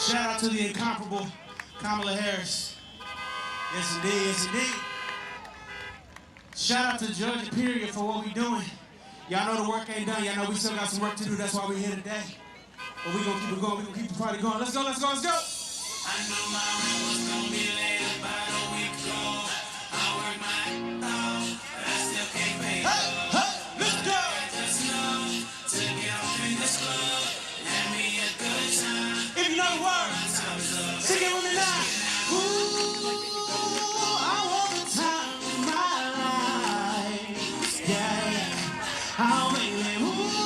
Shout out to the incomparable Kamala Harris. Yes, indeed, yes, indeed. Shout out to Georgia, period, for what we doing. Y'all know the work ain't done. Y'all know we still got some work to do. That's why we're here today. But we gonna keep it going. We gonna keep the party going. Let's go, let's go, let's go. I knew my rent was gonna be late about a week ago. I worked my ass off, but I still can't pay it. Let's go. Just know to get off in this club, have me a good time. If you know the words, sing it with me now. Ooh, I want the time of my life. Yeah, oh baby, ooh,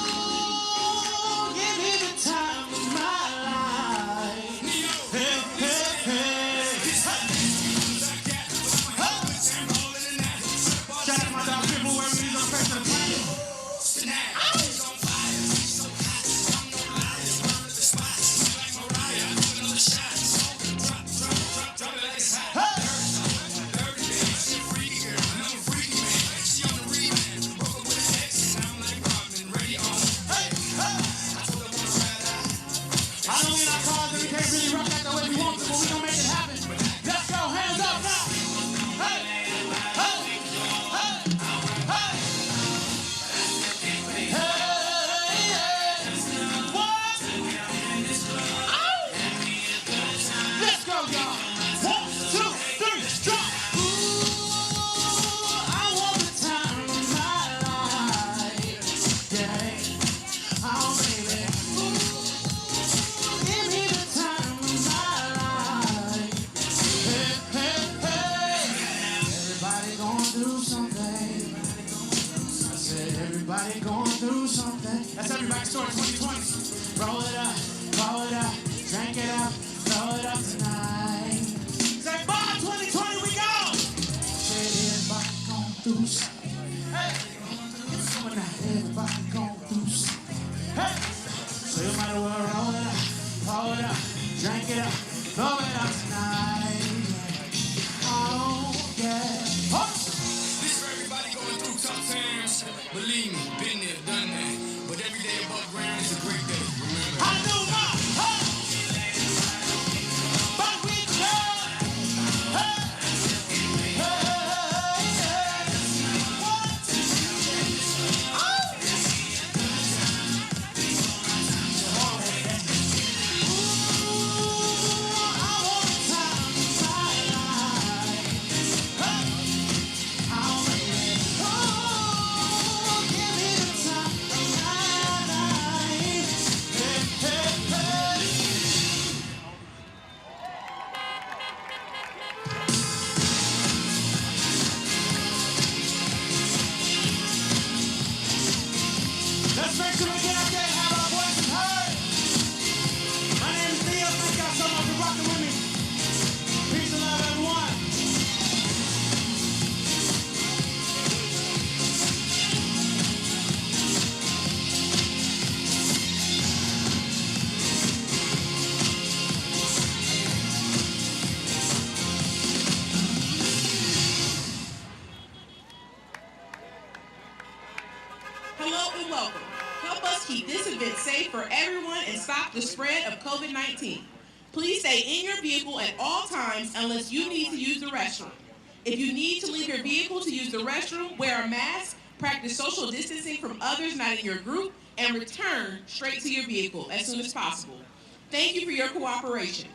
give me the time of my life. Hey, hey, hey. Shout out to my dog Pitbull, wherever he's on the face of the planet. I know we're not cars and we can't really rock that the way we want to, but we gonna make it happen. Let's go, hands up now. Hey, hey, hey, hey. Hey, hey. What? Oh. Let's go, y'all. 1, 2, 3, drop. Ooh, I want the time of my life. Yeah. Oh, baby. Give me the time of my life. Hey, hey, hey. Everybody going through something. I said everybody going through something. That's everybody's story 2020. Roll it up, drink it up, throw it up tonight. Say bye 2020, we go! Said everybody going through something. Hey, come on now, everybody going through something. Hey, so you might as well roll it up, drink it up, throw it up tonight. Oh, yeah. Oh. This for everybody going through tough times. Believe me, been there, done that. But every day above ground is a great day. Remember that. I do not. Hey. But we good. Hey. Hey. What? Oh. Ooh, I want the time of my life. Hey. Oh, baby. Oh, give me the time of my life. Hey, hey, hey. Let's make sure we get out there and have our voices heard. My name is Theo. Thank y'all so much for rocking with me. Peace and love, everyone. Hello and welcome. Help us keep this event safe for everyone and stop the spread of COVID-19. Please stay in your vehicle at all times unless you need to use the restroom. If you need to leave your vehicle to use the restroom, wear a mask, practice social distancing from others not in your group, and return straight to your vehicle as soon as possible. Thank you for your cooperation.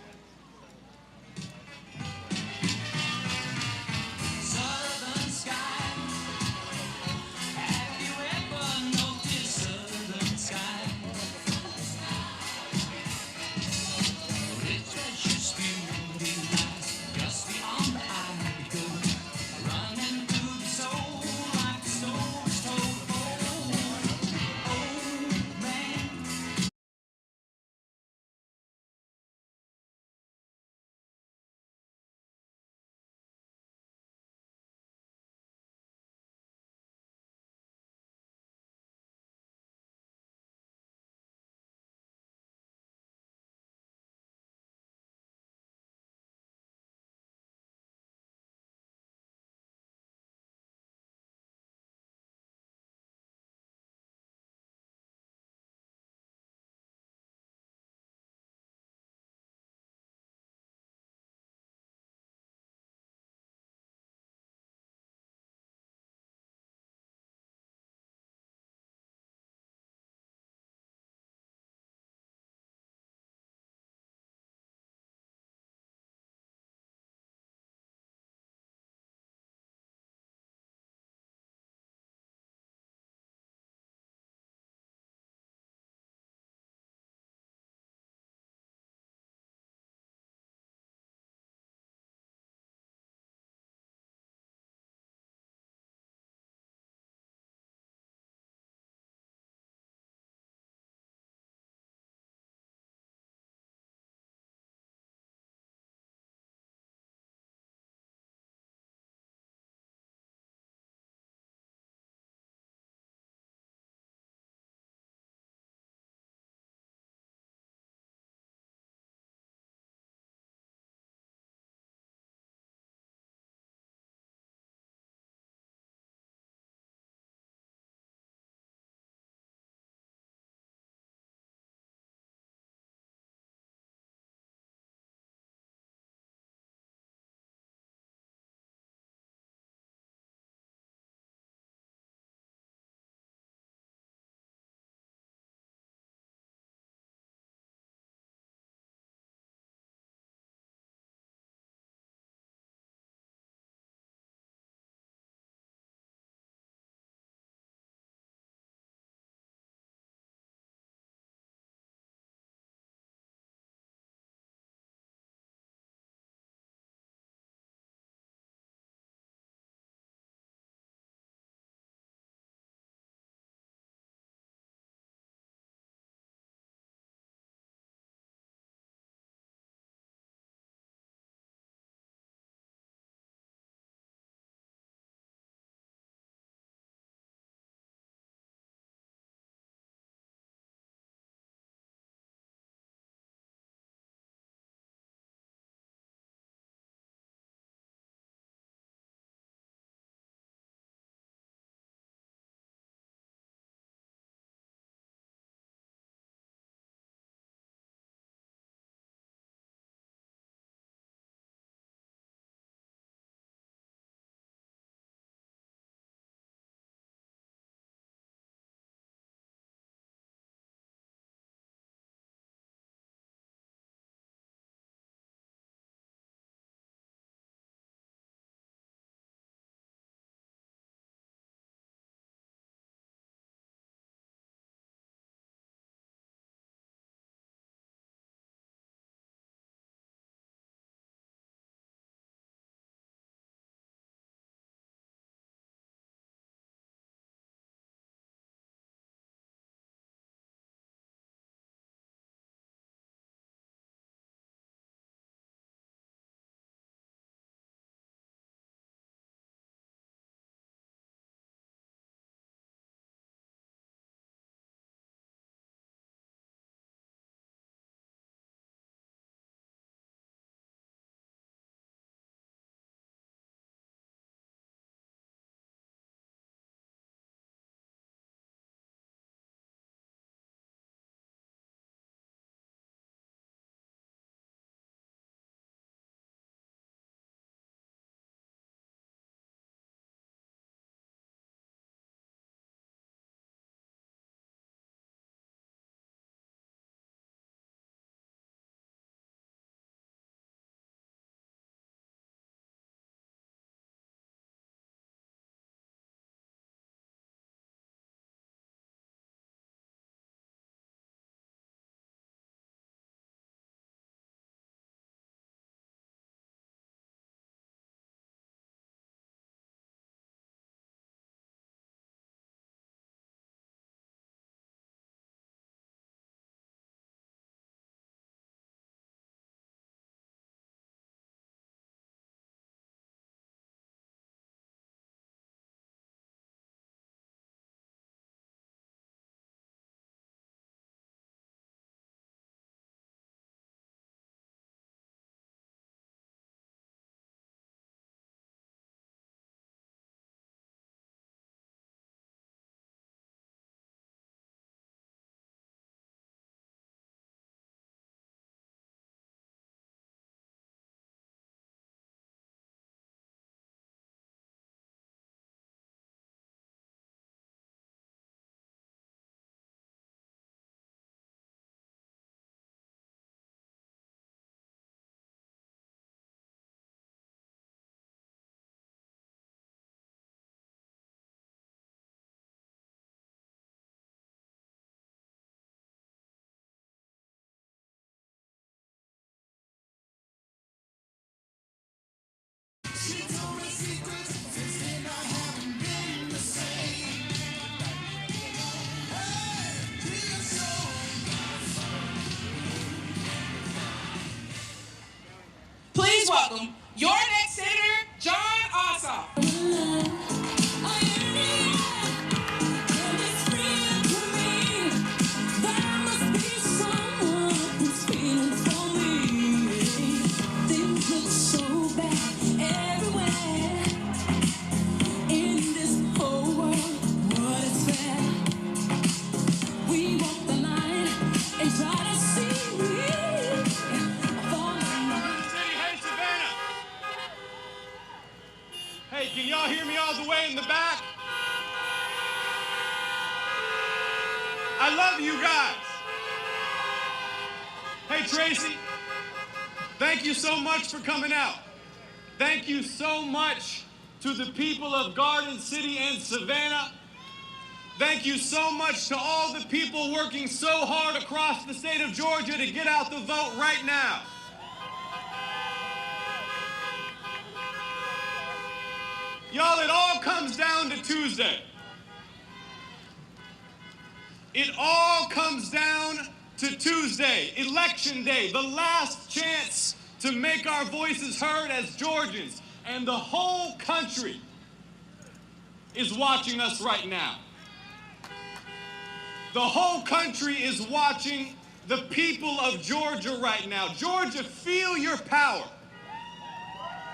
Please welcome your next Senator, Jon Ossoff. Hey, Savannah. Hey, can y'all hear me all the way in the back? I love you guys. Hey, Tracy, thank you so much for coming out. Thank you so much to the people of Garden City and Savannah. Thank you so much to all the people working so hard across the state of Georgia to get out the vote right now. Y'all, it all comes down to Tuesday. It all comes down to Tuesday, Election Day, the last chance to make our voices heard as Georgians. And the whole country is watching us right now. The whole country is watching the people of Georgia right now. Georgia, feel your power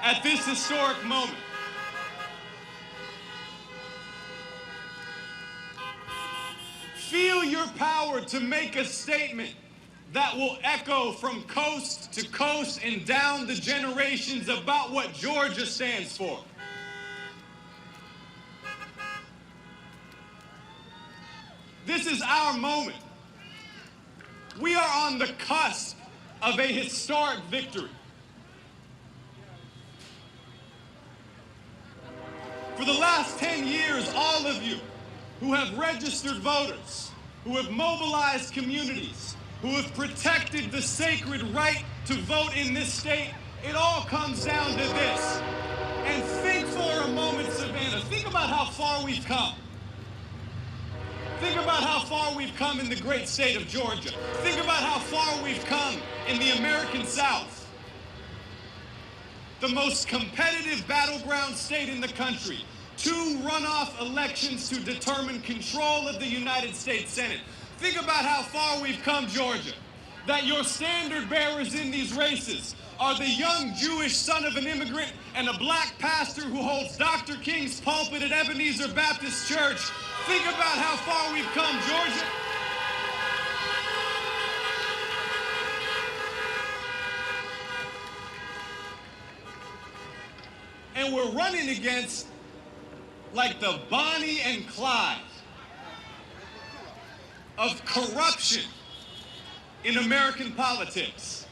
at this historic moment. Feel your power to make a statement that will echo from coast to coast and down the generations about what Georgia stands for. This is our moment. We are on the cusp of a historic victory. For the last 10 years, all of you who have registered voters, who have mobilized communities, who have protected the sacred right to vote in this state, it all comes down to this. And think for a moment, Savannah, think about how far we've come. Think about how far we've come in the great state of Georgia. Think about how far we've come in the American South. The most competitive battleground state in the country. 2 runoff elections to determine control of the United States Senate. Think about how far we've come, Georgia. That your standard bearers in these races are the young Jewish son of an immigrant and a black pastor who holds Dr. King's pulpit at Ebenezer Baptist Church. Think about how far we've come, Georgia. And we're running against like the Bonnie and Clyde of corruption in American politics.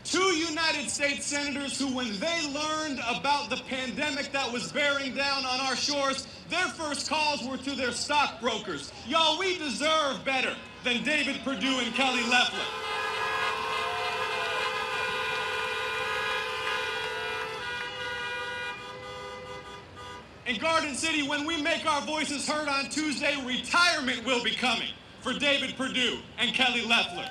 2 United States senators who, when they learned about the pandemic that was bearing down on our shores, their first calls were to their stockbrokers. Y'all, we deserve better than David Perdue and Kelly Loeffler. In Garden City, when we make our voices heard on Tuesday, retirement will be coming for David Perdue and Kelly Loeffler.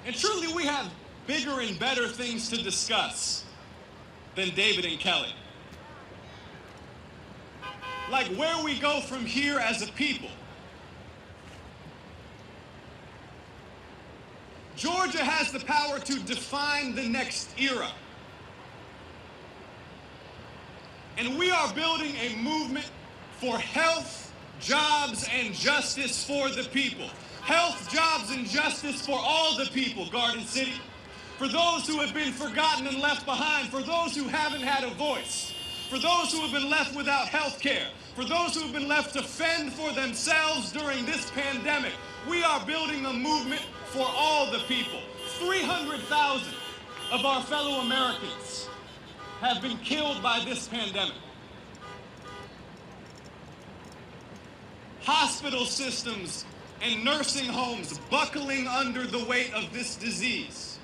And truly, we have bigger and better things to discuss than David and Kelly. Like where we go from here as a people. Georgia has the power to define the next era. And we are building a movement for health, jobs, and justice for the people. Health, jobs, and justice for all the people, Garden City. For those who have been forgotten and left behind, for those who haven't had a voice, for those who have been left without health care, for those who have been left to fend for themselves during this pandemic. We are building a movement for all the people. 300,000 of our fellow Americans have been killed by this pandemic. Hospital systems and nursing homes buckling under the weight of this disease.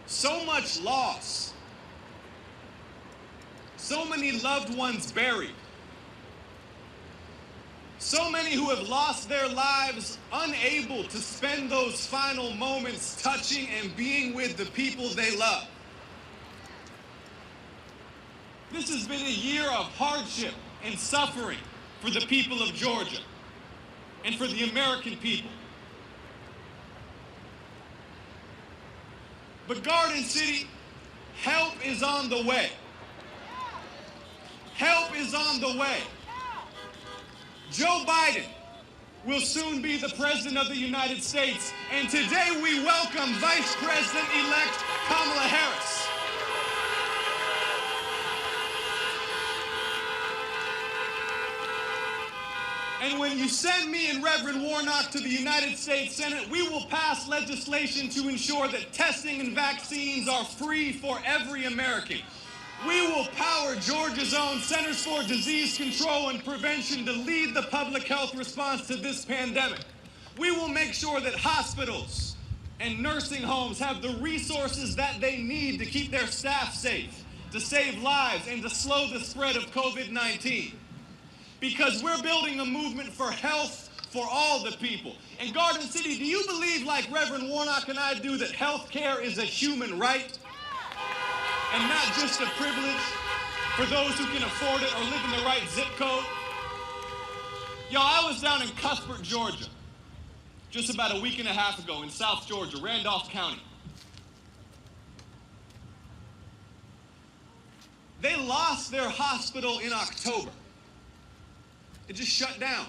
So much loss. So many loved ones buried. So many who have lost their lives unable to spend those final moments touching and being with the people they love. This has been a year of hardship and suffering for the people of Georgia and for the American people. But Garden City, help is on the way. Help is on the way. Joe Biden will soon be the President of the United States, and today we welcome Vice President-elect Kamala Harris. And when you send me and Reverend Warnock to the United States Senate, we will pass legislation to ensure that testing and vaccines are free for every American. We will power Georgia's own Centers for Disease Control and Prevention to lead the public health response to this pandemic. We will make sure that hospitals and nursing homes have the resources that they need to keep their staff safe, to save lives, and to slow the spread of COVID-19. Because we're building a movement for health for all the people. And Garden City, do you believe, like Reverend Warnock and I do, that health care is a human right and not just a privilege for those who can afford it or live in the right zip code? Y'all, I was down in Cuthbert, Georgia, just about a week and a half ago in South Georgia, Randolph County. They lost their hospital in October. It just shut down.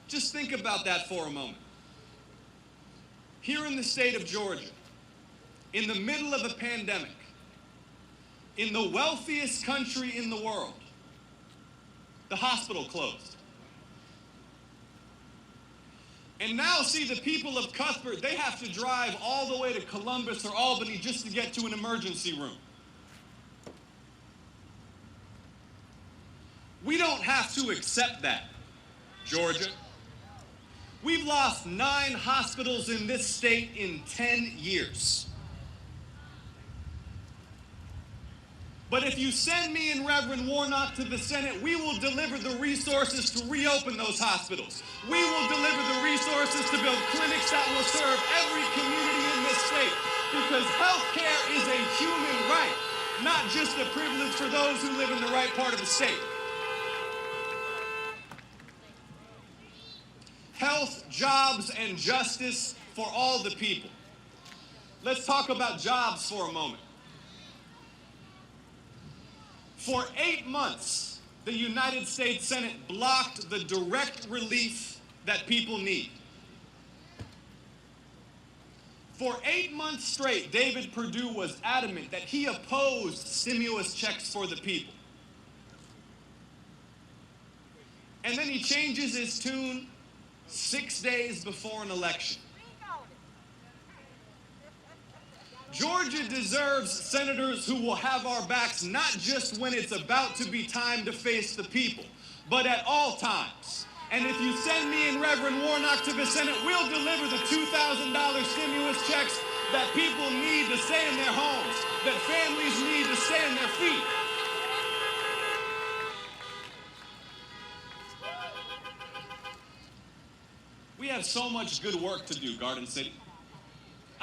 Just think about that for a moment. Here in the state of Georgia, in the middle of a pandemic, in the wealthiest country in the world, the hospital closed. And now, see, the people of Cuthbert, they have to drive all the way to Columbus or Albany just to get to an emergency room. We don't have to accept that, Georgia. We've lost 9 hospitals in this state in 10 years. But if you send me and Reverend Warnock to the Senate, we will deliver the resources to reopen those hospitals. We will deliver the resources to build clinics that will serve every community in this state. Because health care is a human right, not just a privilege for those who live in the right part of the state. Health, jobs, and justice for all the people. Let's talk about jobs for a moment. For 8 months, the United States Senate blocked the direct relief that people need. For 8 months straight, David Perdue was adamant that he opposed stimulus checks for the people. And then he changes his tune 6 days before an election. Georgia deserves senators who will have our backs not just when it's about to be time to face the people, but at all times. And if you send me and Reverend Warnock to the Senate, we'll deliver the $2,000 stimulus checks that people need to stay in their homes, that families need to stay on their feet. We have so much good work to do, Garden City.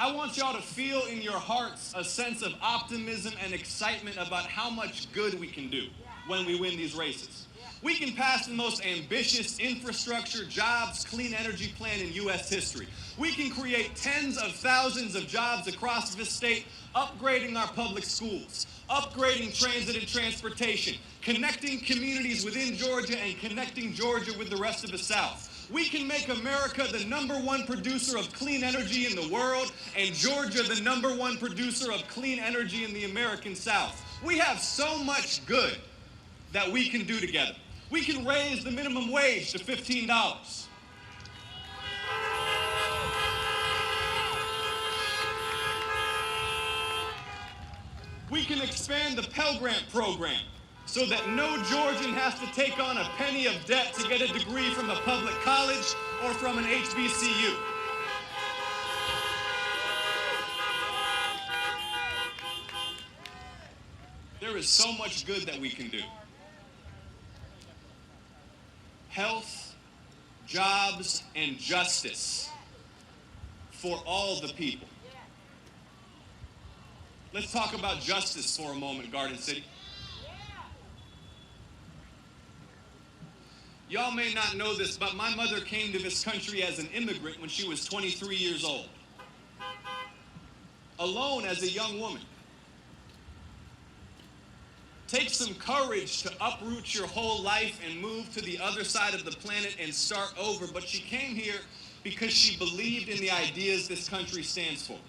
I want y'all to feel in your hearts a sense of optimism and excitement about how much good we can do when we win these races. We can pass the most ambitious infrastructure, jobs, clean energy plan in U.S. history. We can create tens of thousands of jobs across this state, upgrading our public schools, upgrading transit and transportation, connecting communities within Georgia and connecting Georgia with the rest of the South. We can make America the #1 producer of clean energy in the world and Georgia the #1 producer of clean energy in the American South. We have so much good that we can do together. We can raise the minimum wage to $15. We can expand the Pell Grant program so that no Georgian has to take on a penny of debt to get a degree from a public college or from an HBCU. There is so much good that we can do. jobs, and justice for all the people. Let's talk about justice for a moment, Garden City. Y'all may not know this, but my mother came to this country as an immigrant when she was 23 years old. Alone as a young woman. Takes some courage to uproot your whole life and move to the other side of the planet and start over, but she came here because she believed in the ideas this country stands for.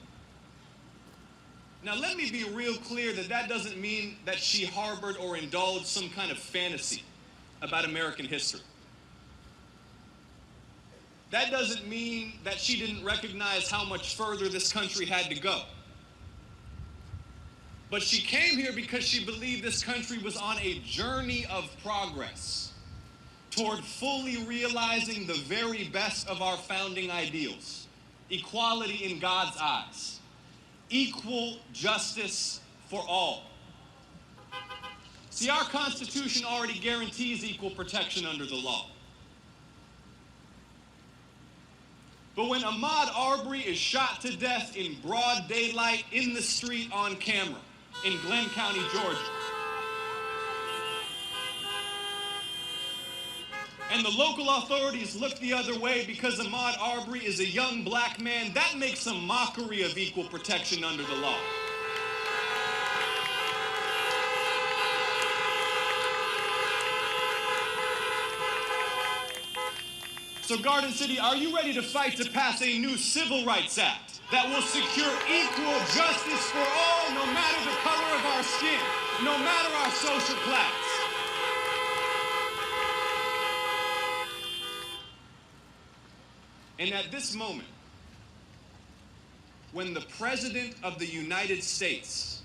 Now let me be real clear that that doesn't mean that she harbored or indulged some kind of fantasy about American history. That doesn't mean that she didn't recognize how much further this country had to go. But she came here because she believed this country was on a journey of progress toward fully realizing the very best of our founding ideals. Equality in God's eyes. Equal justice for all. See, our Constitution already guarantees equal protection under the law. But when Ahmaud Arbery is shot to death in broad daylight in the street on camera in Glenn County, Georgia, and the local authorities look the other way because Ahmaud Arbery is a young black man, that makes a mockery of equal protection under the law. So Garden City, are you ready to fight to pass a new Civil Rights Act that will secure equal justice for all, no matter the color of our skin, no matter our social class? And at this moment, when the President of the United States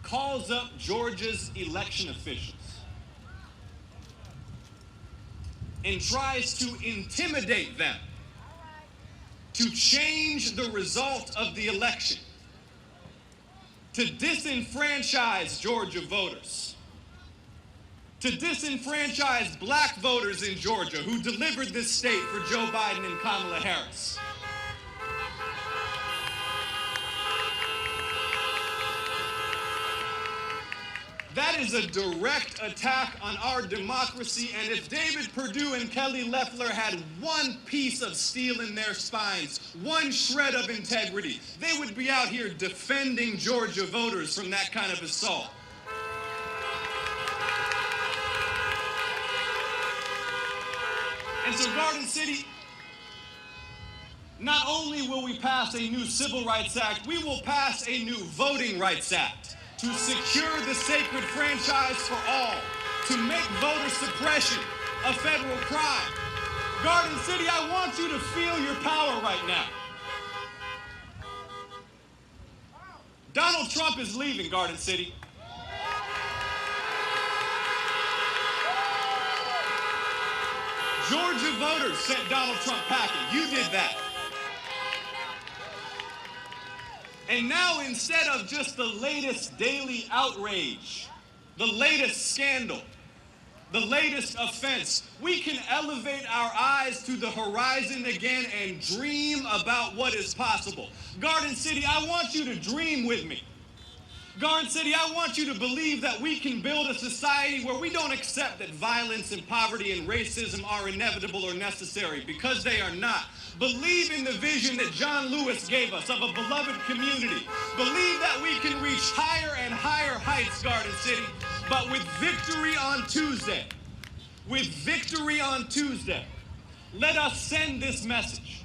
calls up Georgia's election officials and tries to intimidate them to change the result of the election, to disenfranchise Georgia voters, to disenfranchise black voters in Georgia who delivered this state for Joe Biden and Kamala Harris. That is a direct attack on our democracy, and if David Perdue and Kelly Loeffler had one piece of steel in their spines, one shred of integrity, they would be out here defending Georgia voters from that kind of assault. And so Garden City, not only will we pass a new Civil Rights Act, we will pass a new Voting Rights Act to secure the sacred franchise for all, to make voter suppression a federal crime. Garden City, I want you to feel your power right now. Donald Trump is leaving, Garden City. Georgia voters sent Donald Trump packing. You did that. And now, instead of just the latest daily outrage, the latest scandal, the latest offense, we can elevate our eyes to the horizon again and dream about what is possible. Garden City, I want you to dream with me. Garden City, I want you to believe that we can build a society where we don't accept that violence and poverty and racism are inevitable or necessary, because they are not. Believe in the vision that John Lewis gave us of a beloved community. Believe that we can reach higher and higher heights, Garden City. But with victory on Tuesday, let us send this message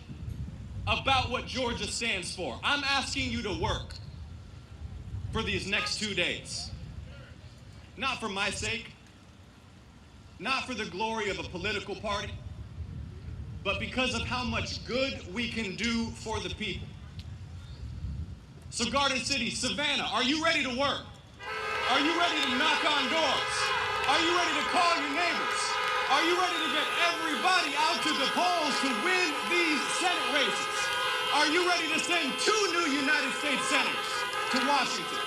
about what Georgia stands for. I'm asking you to work for these next 2 days. Not for my sake, not for the glory of a political party, but because of how much good we can do for the people. So Garden City, Savannah, are you ready to work? Are you ready to knock on doors? Are you ready to call your neighbors? Are you ready to get everybody out to the polls to win these Senate races? Are you ready to send 2 new United States senators to Washington?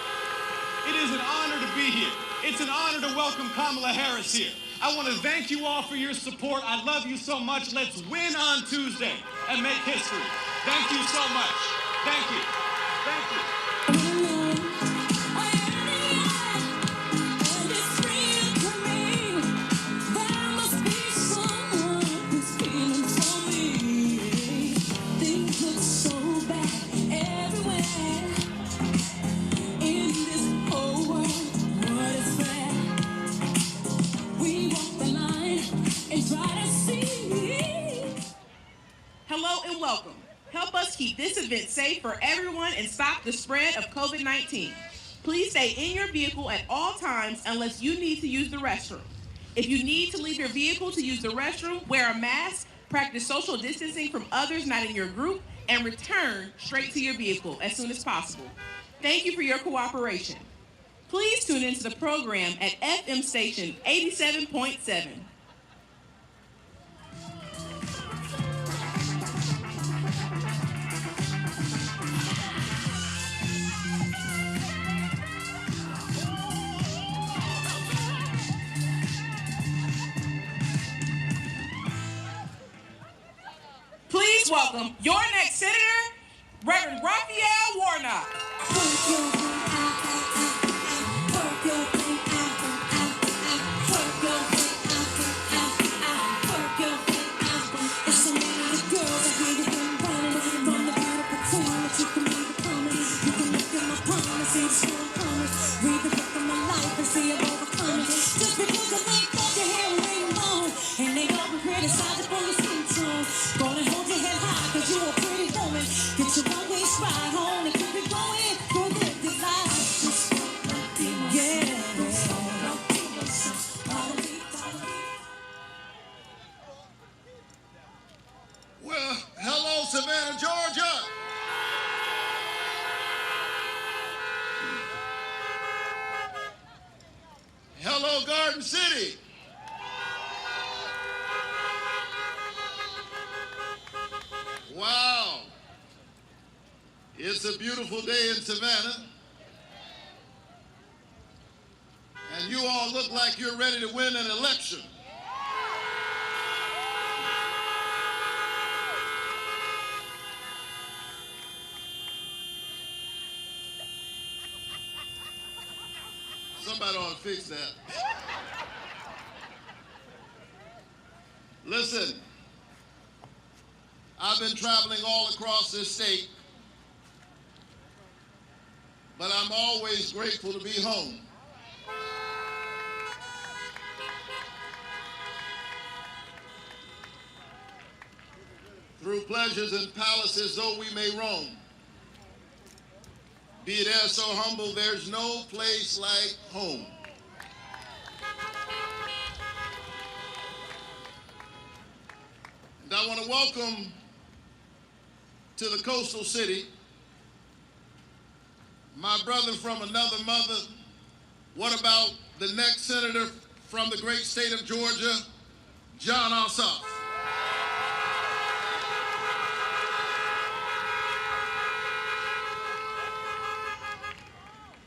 It is an honor to be here. It's an honor to welcome Kamala Harris here. I want to thank you all for your support. I love you so much. Let's win on Tuesday and make history. Thank you so much. Thank you. Thank you. Hello and welcome. Help us keep this event safe for everyone and stop the spread of COVID-19. Please stay in your vehicle at all times unless you need to use the restroom. If you need to leave your vehicle to use the restroom, wear a mask, practice social distancing from others not in your group, and return straight to your vehicle as soon as possible. Thank you for your cooperation. Please tune into the program at FM station 87.7. Please welcome your next senator, Reverend Raphael Warnock. Well, hello, Savannah, Georgia. Hello, Garden City. Wow. It's a beautiful day in Savannah. And you all look like you're ready to win an election. Somebody ought to fix that. Listen, I've been traveling all across this state, but I'm always grateful to be home. Through pleasures and palaces though we may roam, be it e'er so humble, there's no place like home. And I want to welcome to the coastal city my brother from another mother. What about the next senator from the great state of Georgia, Jon Ossoff?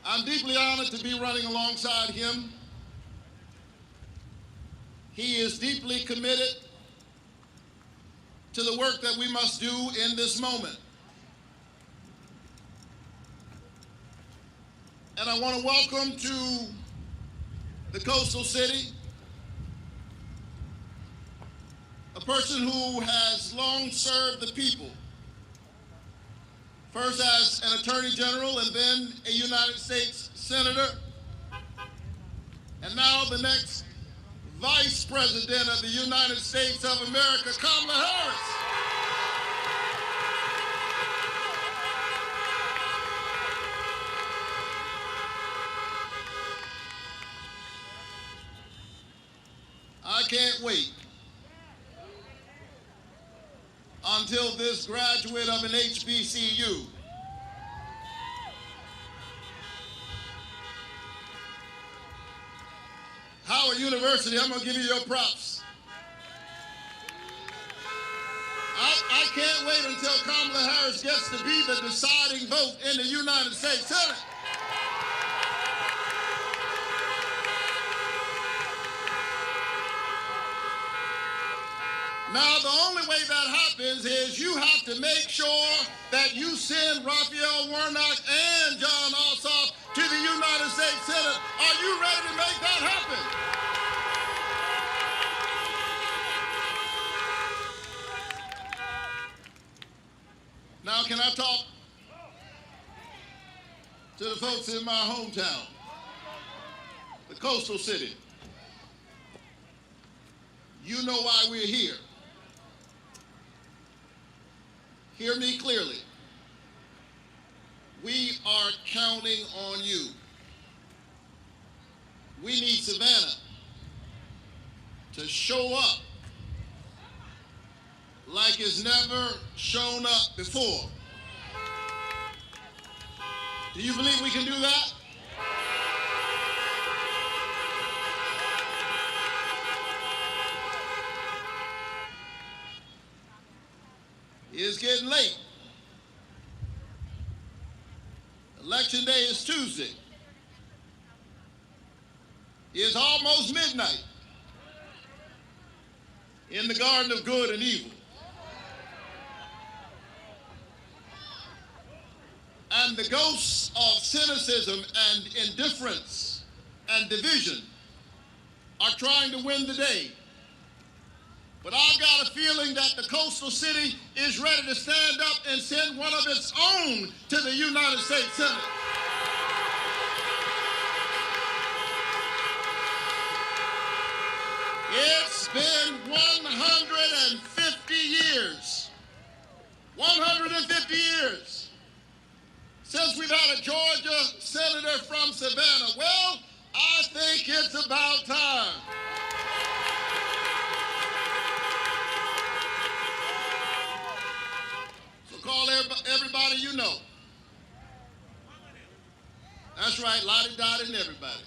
I'm deeply honored to be running alongside him. He is deeply committed to the work that we must do in this moment. And I want to welcome to the coastal city a person who has long served the people, first as an attorney general and then a United States senator, and now the next vice president of the United States of America, Kamala Harris. I can't wait until this graduate of an HBCU Howard University, I'm going to give you your props. I can't wait until Kamala Harris gets to be the deciding vote in the United States Senate. Now, the only way that happens is you have to make sure that you send Raphael Warnock and Jon Ossoff to the United States Senate. Are you ready to make that happen? Now, can I talk to the folks in my hometown, the coastal city? You know why we're here. Hear me clearly. We are counting on you. We need Savannah to show up like it's never shown up before. Do you believe we can do that? It's getting late. Election day is Tuesday. It's almost midnight in the garden of good and evil. And the ghosts of cynicism and indifference and division are trying to win the day. But I've got a feeling that the coastal city is ready to stand up and send one of its own to the United States Senate. It's been 150 years. 150 years since we've had a Georgia senator from Savannah. Well, I think it's about time. Call everybody you know. That's right, lottie-dottie and everybody.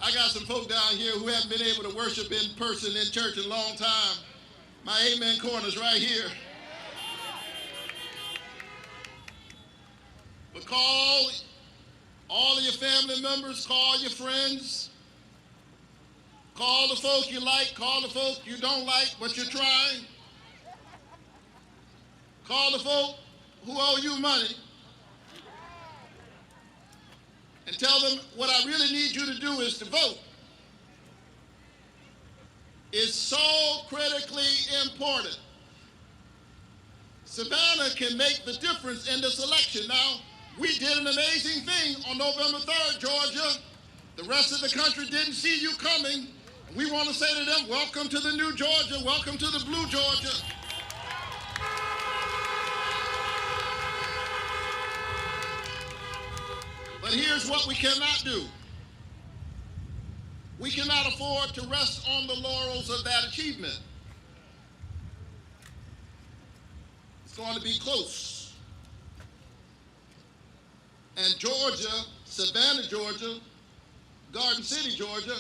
I got some folk down here who haven't been able to worship in person in church in a long time. My amen corner's right here. But call all of your family members, call your friends, call the folk you like, call the folk you don't like, but you're trying. Call the folk who owe you money and tell them what I really need you to do is to vote. It's so critically important. Savannah can make the difference in this election. Now, we did an amazing thing on November 3rd, Georgia. The rest of the country didn't see you coming. We want to say to them, welcome to the new Georgia, welcome to the blue Georgia. But here's what we cannot do. We cannot afford to rest on the laurels of that achievement. It's going to be close. And Georgia, Savannah, Georgia, Garden City, Georgia,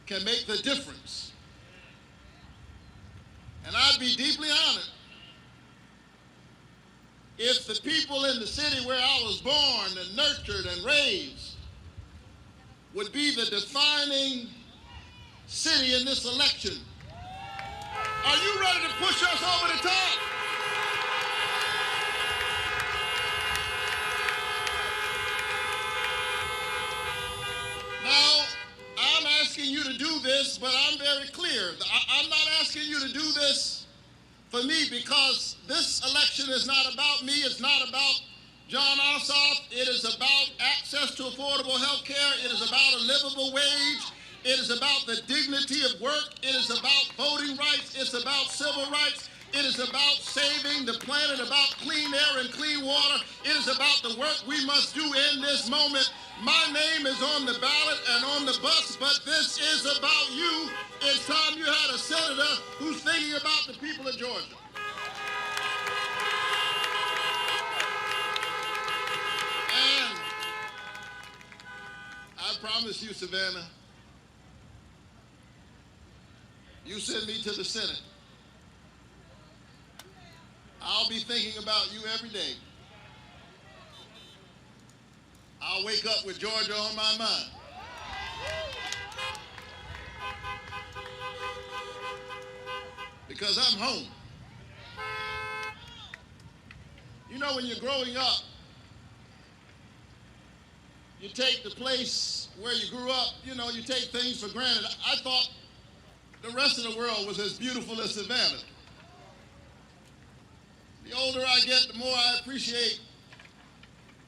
can make the difference. And I'd be deeply honored if the people in the city where I was born and nurtured and raised would be the defining city in this election. Are you ready to push us over the top? Now, I'm asking you to do this, but I'm very clear. I'm not asking you to do this for me, because this election is not about me. It's not about Jon Ossoff. It is about access to affordable health care. It is about a livable wage. It is about the dignity of work. It is about voting rights. It's about civil rights. It is about saving the planet, about clean air and clean water. It is about the work we must do in this moment. My name is on the ballot and on the bus, but this is about you. It's time you had a senator who's thinking about the people of Georgia. And I promise you, Savannah, you send me to the Senate, I'll be thinking about you every day. I'll wake up with Georgia on my mind. because I'm home. You know, when you're growing up, you take the place where you grew up, you know, you take things for granted. I thought the rest of the world was as beautiful as Savannah. The older I get, the more I appreciate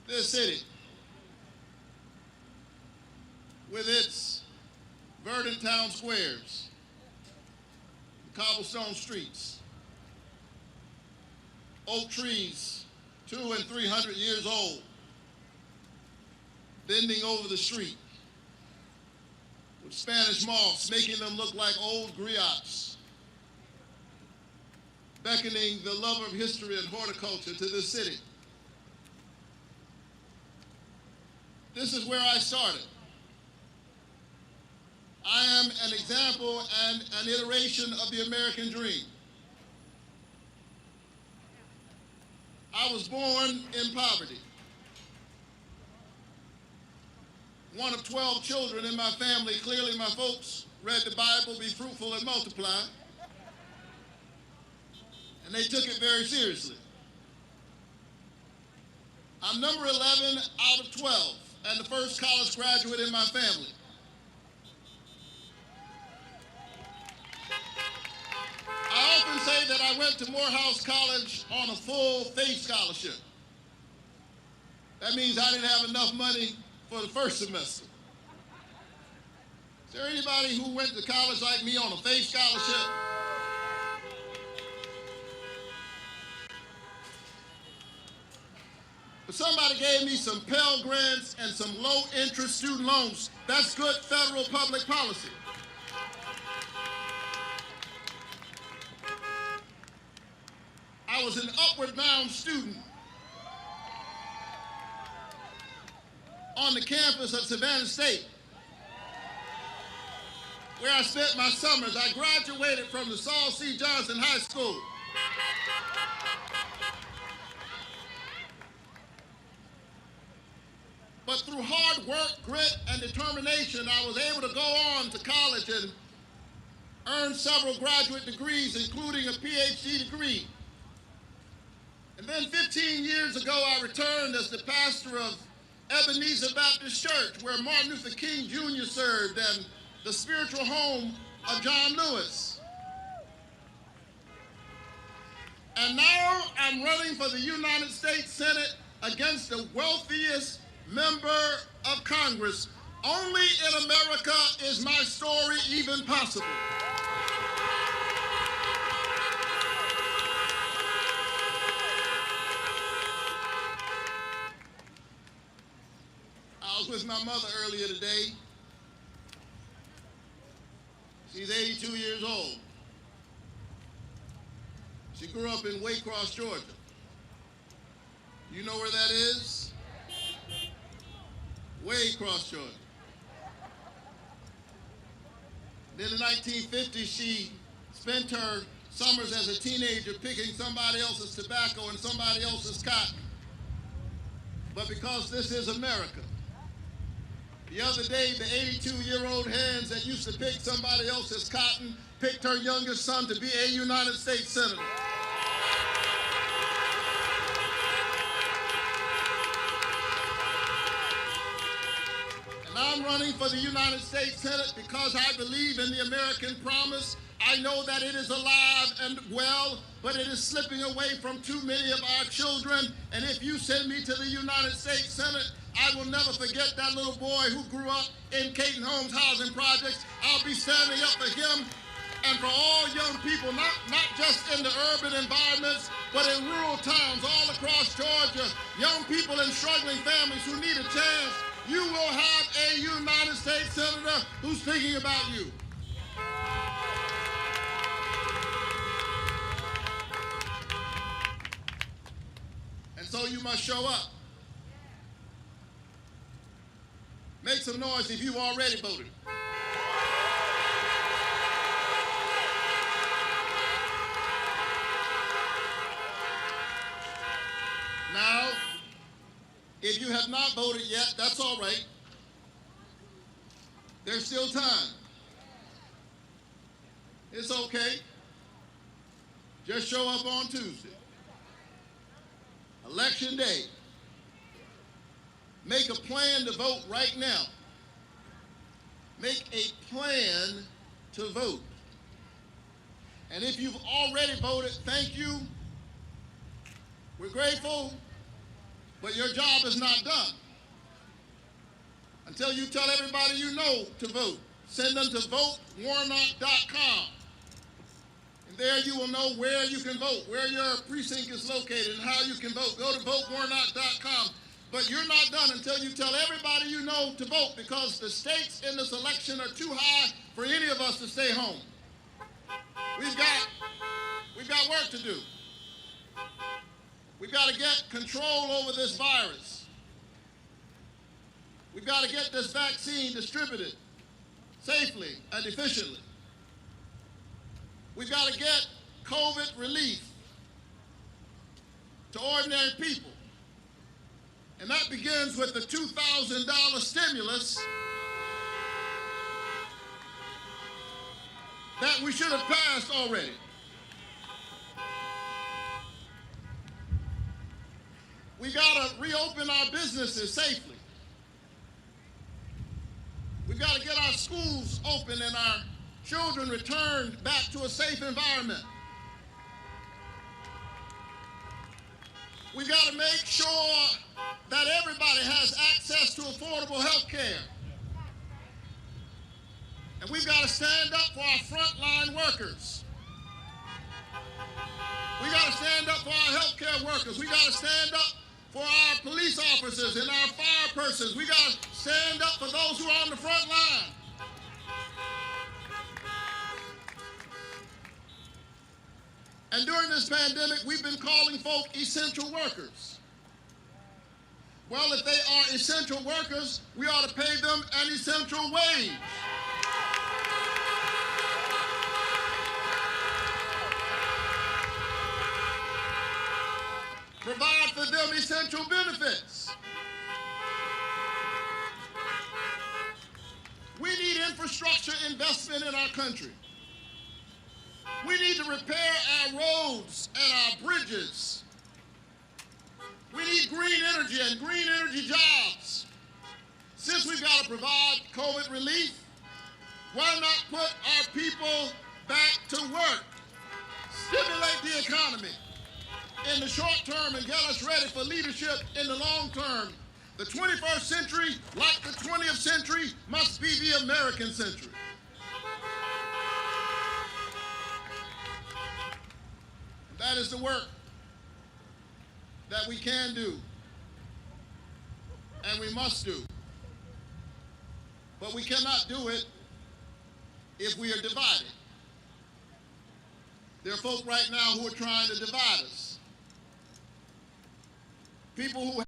this city with its verdant town squares, the cobblestone streets, oak trees 200 and 300 years old, bending over the street, with Spanish moss making them look like old griots, beckoning the lover of history and horticulture to this city. This is where I started. I am an example and an iteration of the American dream. I was born in poverty. One of 12 children in my family. Clearly my folks read the Bible, be fruitful and multiply. And they took it very seriously. I'm number 11 out of 12 and the first college graduate in my family. I often say that I went to Morehouse College on a full faith scholarship. That means I didn't have enough money for the first semester. Is there anybody who went to college like me on a faith scholarship? But somebody gave me some Pell Grants and some low-interest student loans. That's good federal public policy. I was an upward-bound student on the campus of Savannah State, where I spent my summers. I graduated from the Saul C. Johnson High School. But through hard work, grit, and determination, I was able to go on to college and earn several graduate degrees, including a PhD degree. And then 15 years ago, I returned as the pastor of Ebenezer Baptist Church, where Martin Luther King Jr. served, and the spiritual home of John Lewis. And now I'm running for the United States Senate against the wealthiest member of Congress. Only in America is my story even possible. I was with my mother earlier today. She's 82 years old. She grew up in Waycross, Georgia. You know where that is? Waycross, Georgia. Then in the 1950s, she spent her summers as a teenager picking somebody else's tobacco and somebody else's cotton. But because this is America, the other day, the 82-year-old hands that used to pick somebody else's cotton picked her youngest son to be a United States Senator. And I'm running for the United States Senate because I believe in the American promise. I know that it is alive and well, but it is slipping away from too many of our children. And if you send me to the United States Senate, I will never forget that little boy who grew up in Caton Homes housing projects. I'll be standing up for him and for all young people, not just in the urban environments, but in rural towns all across Georgia, young people and struggling families who need a chance. You will have a United States Senator who's thinking about you. And so you must show up. Make some noise if you've already voted. Now, if you have not voted yet, that's all right. There's still time. It's okay. Just show up on Tuesday. Election day. Make a plan to vote right now. Make a plan to vote. And if you've already voted, thank you. We're grateful, but your job is not done until you tell everybody you know to vote. Send them to votewarnock.com. And there you will know where you can vote, where your precinct is located, and how you can vote. Go to votewarnock.com. But you're not done until you tell everybody you know to vote, because the stakes in this election are too high for any of us to stay home. We've got work to do. We've got to get control over this virus. We've got to get this vaccine distributed safely and efficiently. We've got to get COVID relief to ordinary people. And that begins with the $2,000 stimulus that we should have passed already. We got to reopen our businesses safely. We've got to get our schools open and our children returned back to a safe environment. We've got to make sure that everybody has access to affordable health care. And we've got to stand up for our frontline workers. We've got to stand up for our healthcare workers. We've got to stand up for our police officers and our fire persons. We've got to stand up for those who are on the front line. And during this pandemic, we've been calling folk essential workers. Well, if they are essential workers, we ought to pay them an essential wage. Provide for them essential benefits. We need infrastructure investment in our country. We need to repair our roads and our bridges. We need green energy and green energy jobs. Since we've got to provide COVID relief, why not put our people back to work? Stimulate the economy in the short term and get us ready for leadership in the long term. The 21st century, like the 20th century, must be the American century. That is the work that we can do and we must do. But we cannot do it if we are divided. There are folk right now who are trying to divide us. People who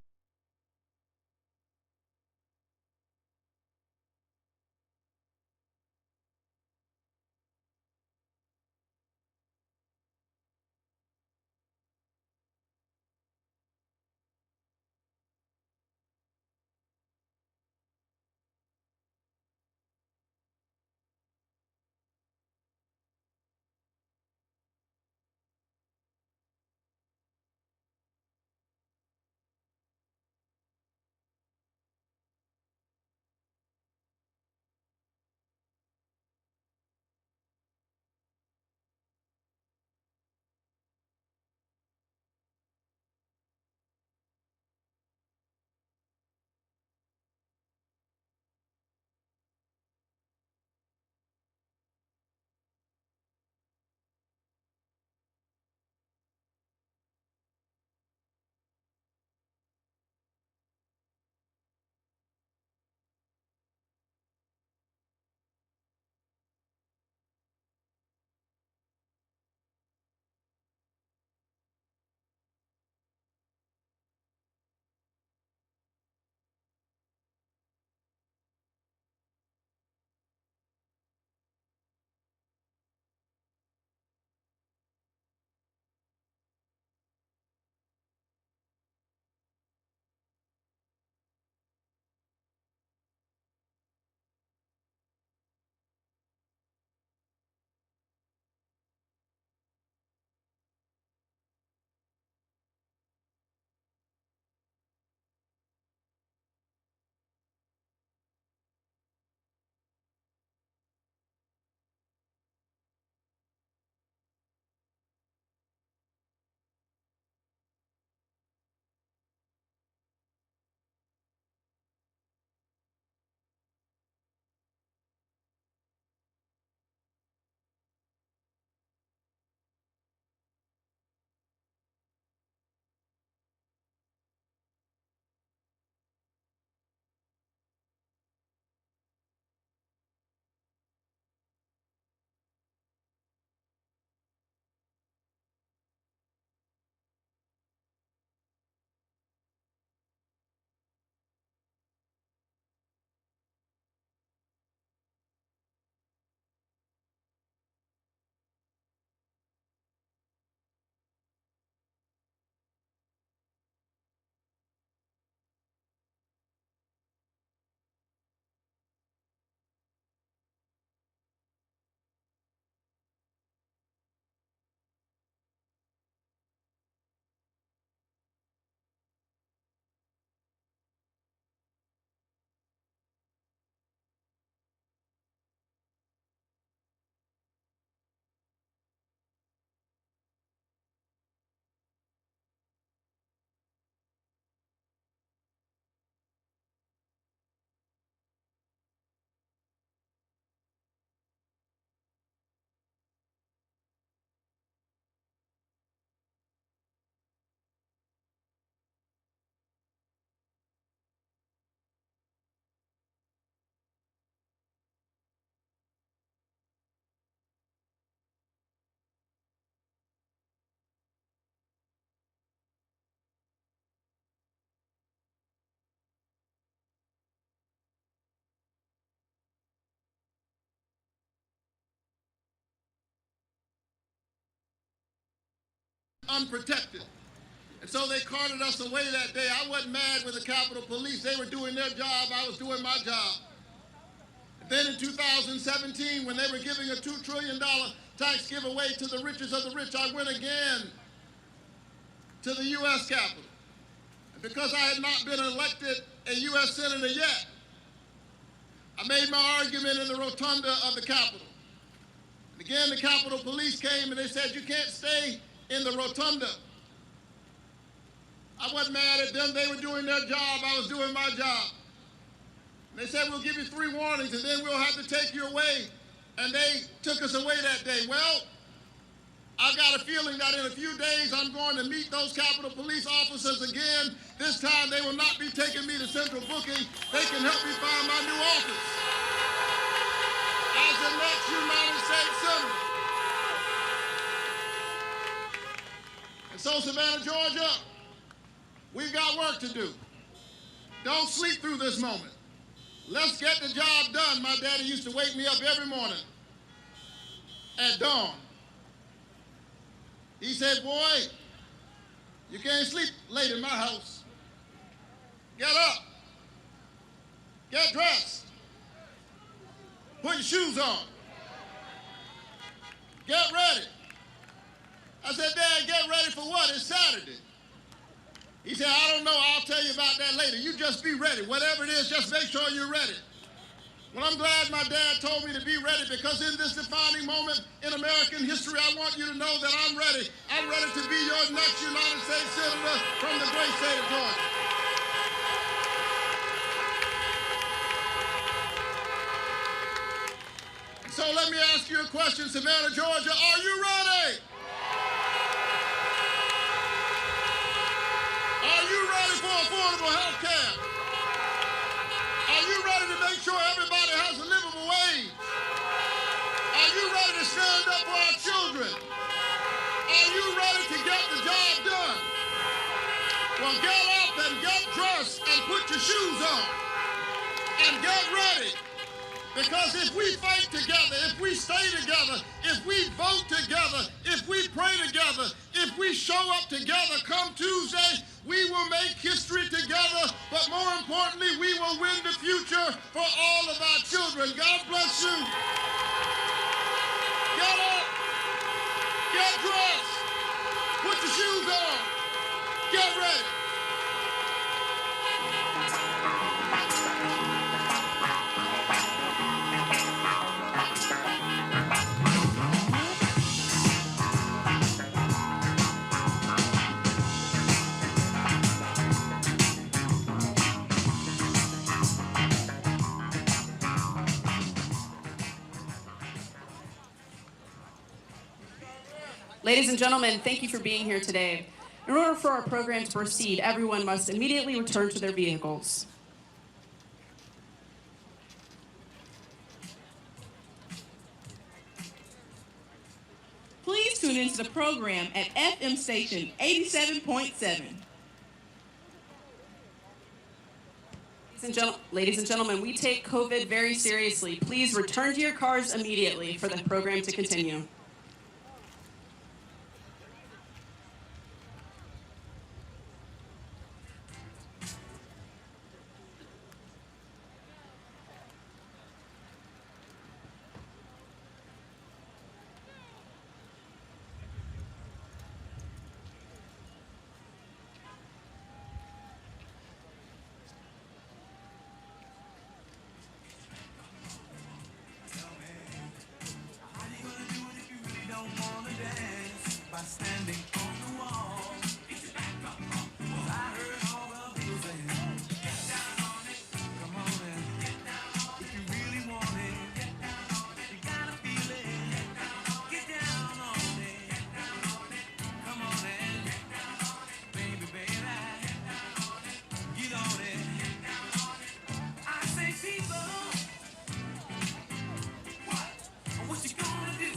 unprotected. And so they carted us away that day. I wasn't mad with the Capitol Police. They were doing their job. I was doing my job. And then in 2017, when they were giving a $2 trillion tax giveaway to the richest of the rich, I went again to the U.S. Capitol. And because I had not been elected a U.S. Senator yet, I made my argument in the rotunda of the Capitol. And again, the Capitol Police came and they said, you can't stay in the rotunda. I wasn't mad at them. They were doing their job. I was doing my job. And they said, we'll give you 3 warnings and then we'll have to take you away. And they took us away that day. Well, I've got a feeling that in a few days I'm going to meet those Capitol Police officers again. This time they will not be taking me to central booking. They can help me find my new office as the next United States Senator. And so, Savannah, Georgia, we've got work to do. Don't sleep through this moment. Let's get the job done. My daddy used to wake me up every morning at dawn. He said, boy, you can't sleep late in my house. Get up. Get dressed. Put your shoes on. Get ready. I said, Dad, get ready for what? It's Saturday. He said, I don't know. I'll tell you about that later. You just be ready. Whatever it is, just make sure you're ready. Well, I'm glad my dad told me to be ready because in this defining moment in American history, I want you to know that I'm ready. I'm ready to be your next United States Senator from the great state of Georgia. So let me ask you a question, Savannah, Georgia. Are you ready? Are you ready for affordable health care? Are you ready to make sure everybody has a livable wage? Are you ready to stand up for our children? Are you ready to get the job done? Well, get up and get dressed and put your shoes on and get ready. Because if we fight together, if we stay together, if we vote together, if we pray together, if we show up together come Tuesday, we will make history together, but more importantly, we will win the future for all of our children. God bless you. Get up, get dressed, put your shoes on, get ready. Ladies and gentlemen, thank you for being here today. In order for our program to proceed, everyone must immediately return to their vehicles. Please tune into the program at FM station 87.7. Ladies and gentlemen, we take COVID very seriously. Please return to your cars immediately for the program to continue. Standing on the wall, it's back up. I heard all the people saying, get down on it. Come on and get down on it. If you really want it, get down on it. You gotta feel it. Get down on it. Get down on it. Come on and get down on it. Baby, baby, get down on it. Get on it. Get down on it. I say, people, what you gonna do?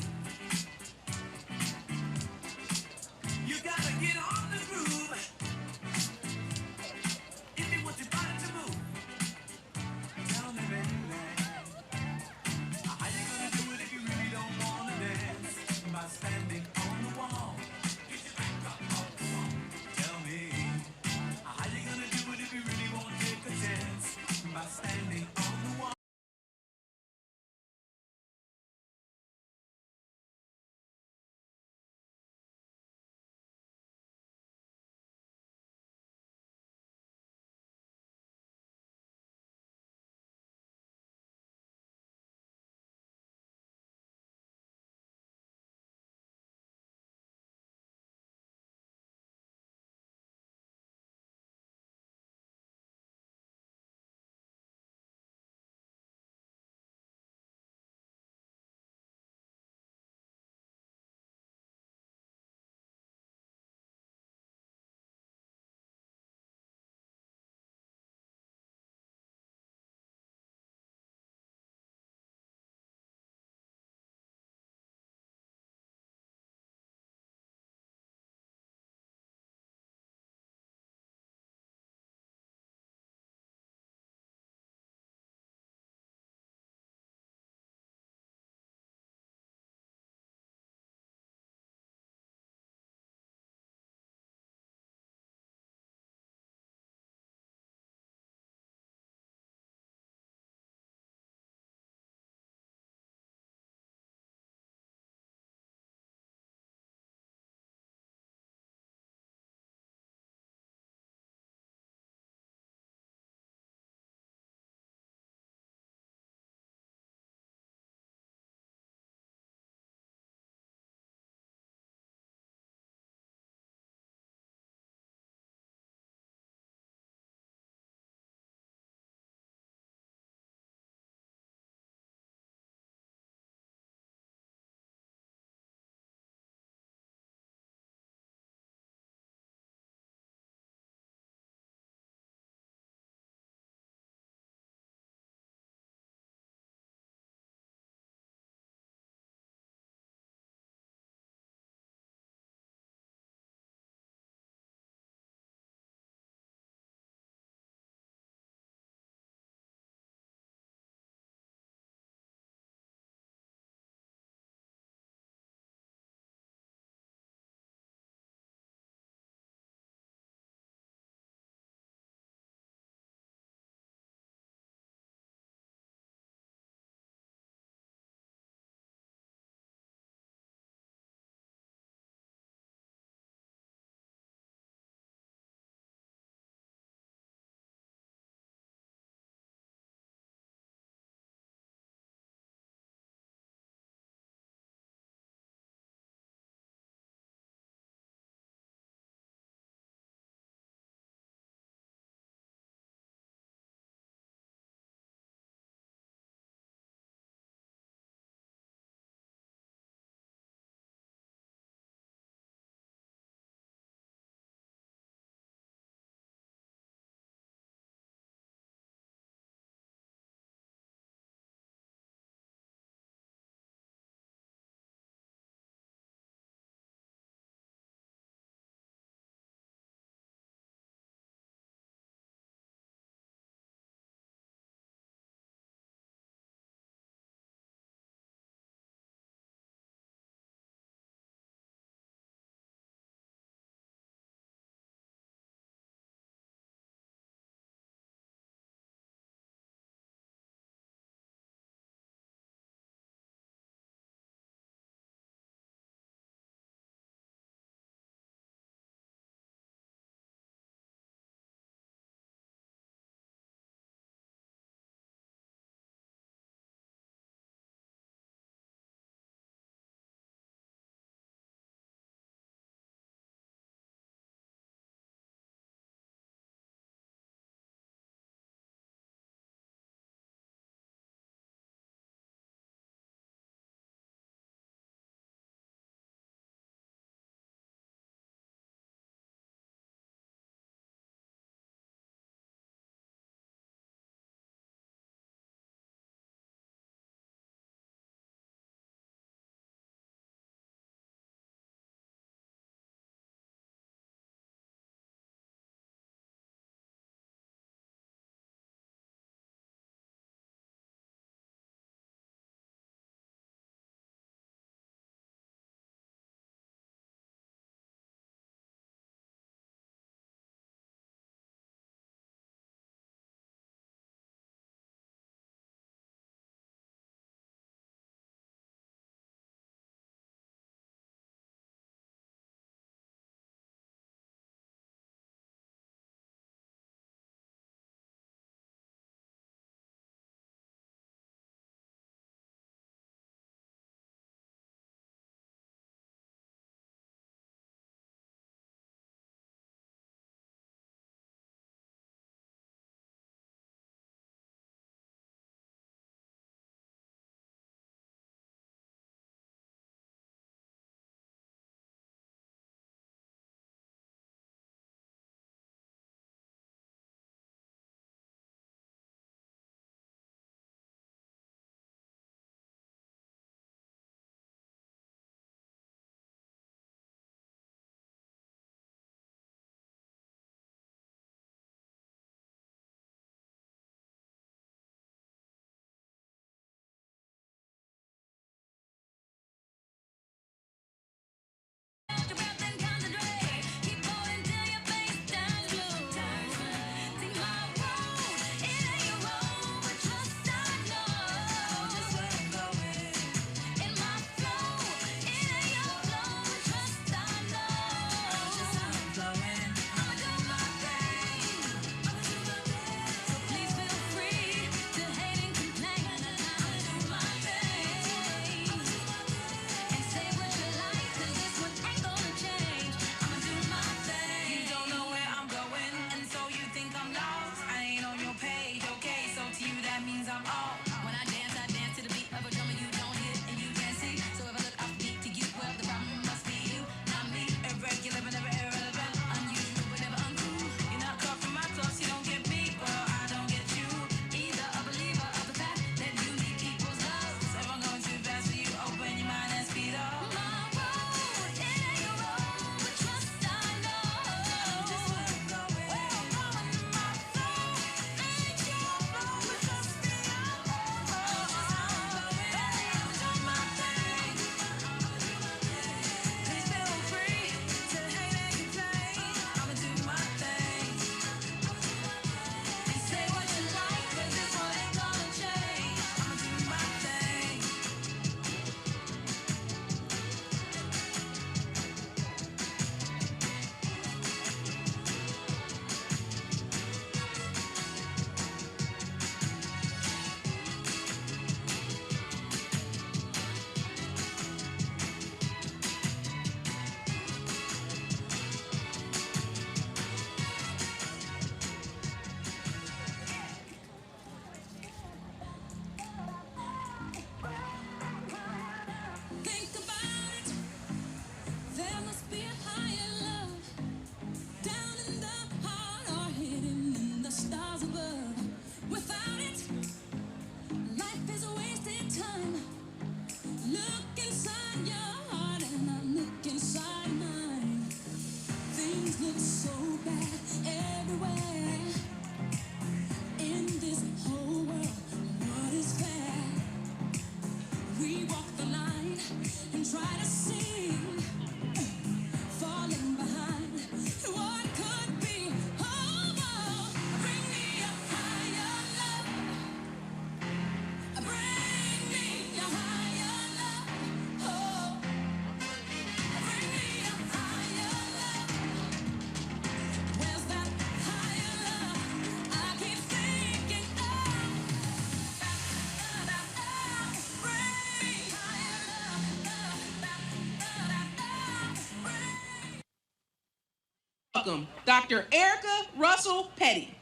welcome Dr. Erica Russell Petty.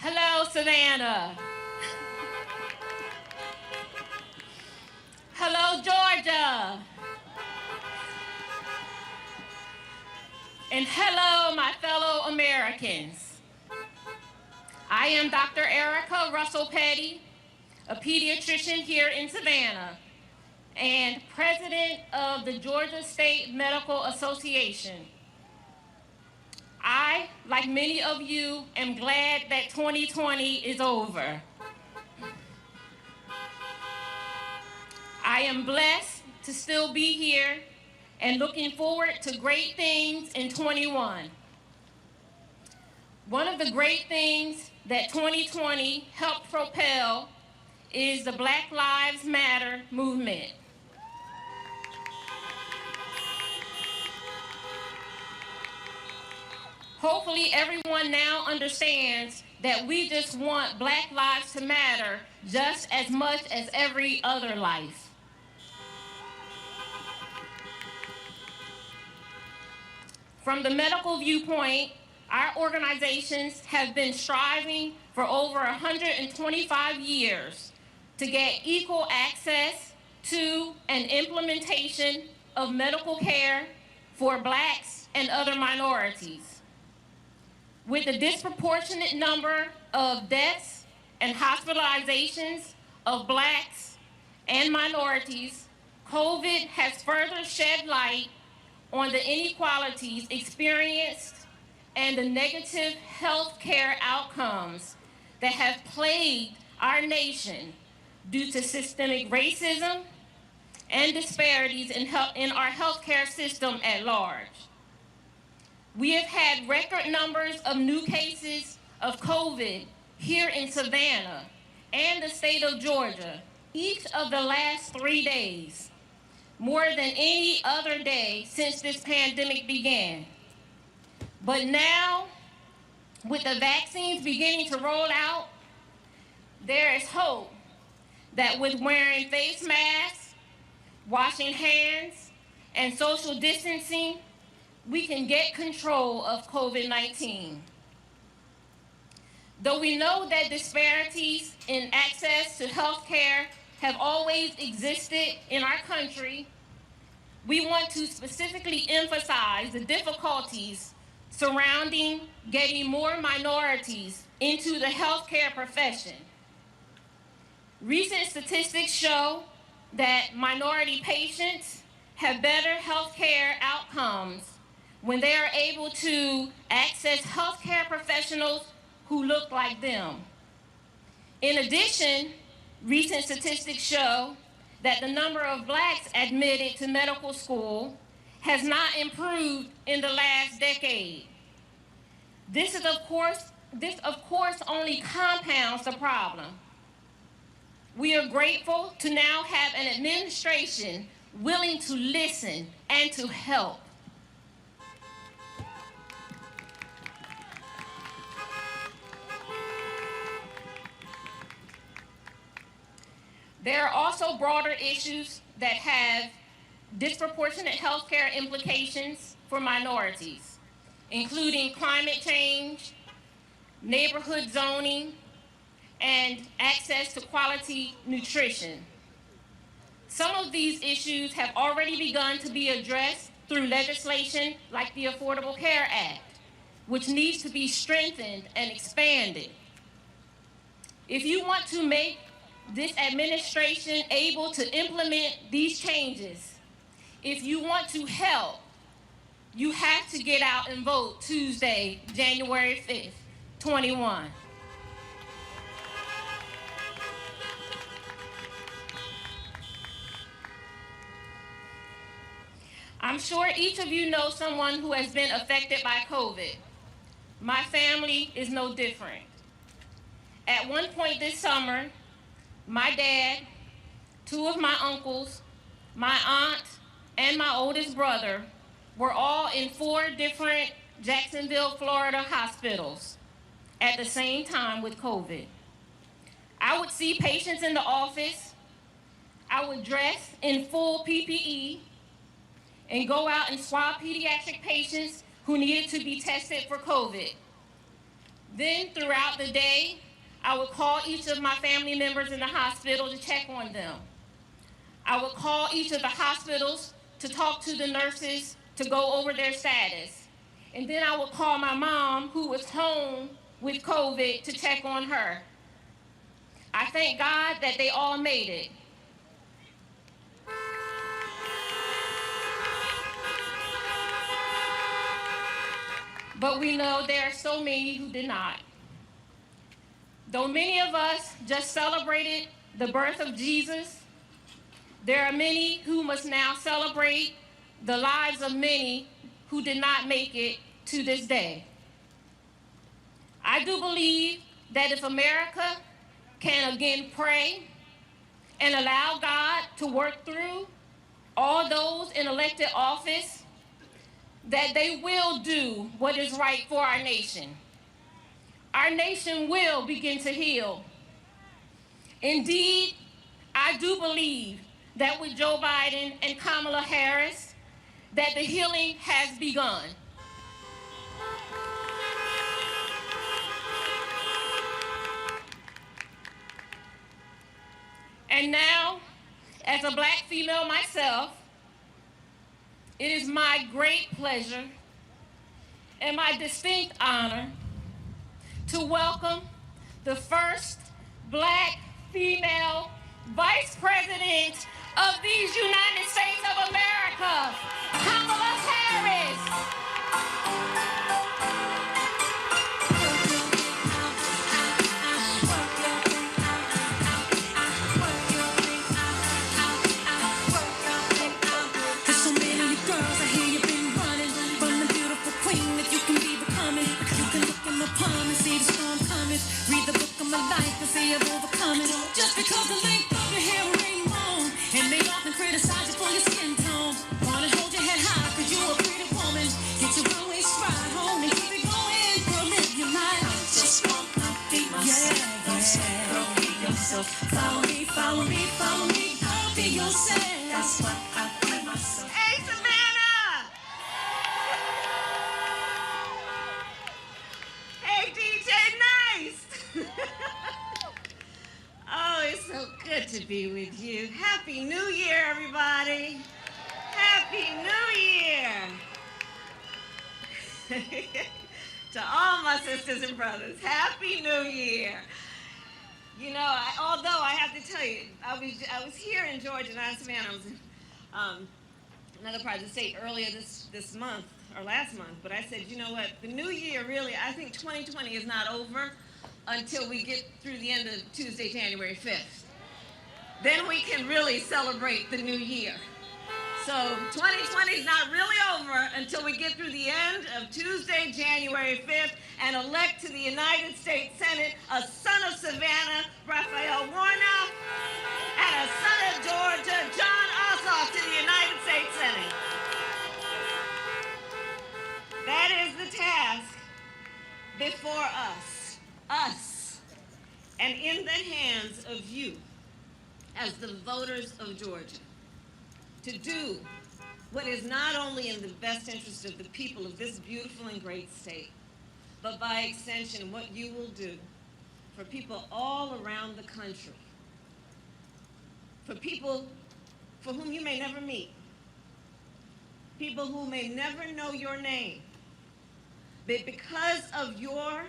Hello, Savannah. Hello, Georgia. And hello, my fellow Americans. I am Dr. Erica Russell Petty, a pediatrician here in Savannah and president of the Georgia State Medical Association. I, like many of you, am glad that 2020 is over. I am blessed to still be here and looking forward to great things in 21. One of the great things that 2020 helped propel is the Black Lives Matter movement. Hopefully everyone now understands that we just want Black lives to matter just as much as every other life. From the medical viewpoint, our organizations have been striving for over 125 years to get equal access to and implementation of medical care for Blacks and other minorities. With a disproportionate number of deaths and hospitalizations of Blacks and minorities, COVID has further shed light on the inequalities experienced and the negative health care outcomes that have plagued our nation due to systemic racism and disparities in our healthcare system at large. We have had record numbers of new cases of COVID here in Savannah and the state of Georgia each of the last 3 days, more than any other day since this pandemic began. But now, with the vaccines beginning to roll out, there is hope that with wearing face masks, washing hands, and social distancing, we can get control of COVID-19. Though we know that disparities in access to health care have always existed in our country, we want to specifically emphasize the difficulties surrounding getting more minorities into the healthcare profession. Recent statistics show that minority patients have better healthcare outcomes when they are able to access healthcare professionals who look like them. In addition, recent statistics show that the number of Blacks admitted to medical school has not improved in the last decade. This of course only compounds the problem. We are grateful to now have an administration willing to listen and to help. There are also broader issues that have disproportionate healthcare implications for minorities, including climate change, neighborhood zoning, and access to quality nutrition. Some of these issues have already begun to be addressed through legislation like the Affordable Care Act, which needs to be strengthened and expanded. If you want to make this administration able to implement these changes, if you want to help, you have to get out and vote Tuesday, January 5th, 21. I'm sure each of you know someone who has been affected by COVID. My family is no different. At one point this summer, my dad, two of my uncles, my aunt, and my oldest brother were all in 4 different Jacksonville, Florida hospitals at the same time with COVID. I would see patients in the office. I would dress in full PPE and go out and swab pediatric patients who needed to be tested for COVID. Then throughout the day, I would call each of my family members in the hospital to check on them. I would call each of the hospitals to talk to the nurses to go over their status. And then I would call my mom, who was home with COVID, to check on her. I thank God that they all made it. But we know there are so many who did not. Though many of us just celebrated the birth of Jesus, there are many who must now celebrate the lives of many who did not make it to this day. I do believe that if America can again pray and allow God to work through all those in elected office, that they will do what is right for our nation. Our nation will begin to heal. Indeed, I do believe that with Joe Biden and Kamala Harris, that the healing has begun. And now, as a Black female myself, it is my great pleasure and my distinct honor to welcome the first Black female Vice President of these United States of America, Kamala Harris. There's so many of you girls, I hear you've been running from the beautiful queen that you can be becoming. You can look in the palm and see the storm coming. Read the book of my life and see I've overcome it. Just because the length of your hair ain't long, and they often criticize you for your skin tone. Wanna hold your head high cause you're a pretty woman. Get your runway stride home and keep it going. Girl, live your life. I just wanna be myself. Girl, be yourself. Follow me, follow me, follow me. Girl, be yourself. That's what I be myself. Hey, Savannah! Hey, DJ Nice! Oh, it's so good to be with you. Happy New Year, everybody. Happy New Year. To all my sisters and brothers, Happy New Year. You know, although I have to tell you, I was here in Georgia, not in Savannah. I was in another part of the state earlier this month, or last month, but I said, you know what, the new year really, I think 2020 is not over until we get through the end of Tuesday, January 5th. Then we can really celebrate the new year. So 2020 is not really over until we get through the end of Tuesday, January 5th, and elect to the United States Senate a son of Savannah, Raphael Warnock, and a son of Georgia, Jon Ossoff, to the United States Senate. That is the task before us, and in the hands of you as the voters of Georgia, to do what is not only in the best interest of the people of this beautiful and great state, but by extension, what you will do for people all around the country, for people for whom you may never meet, people who may never know your name, but because of your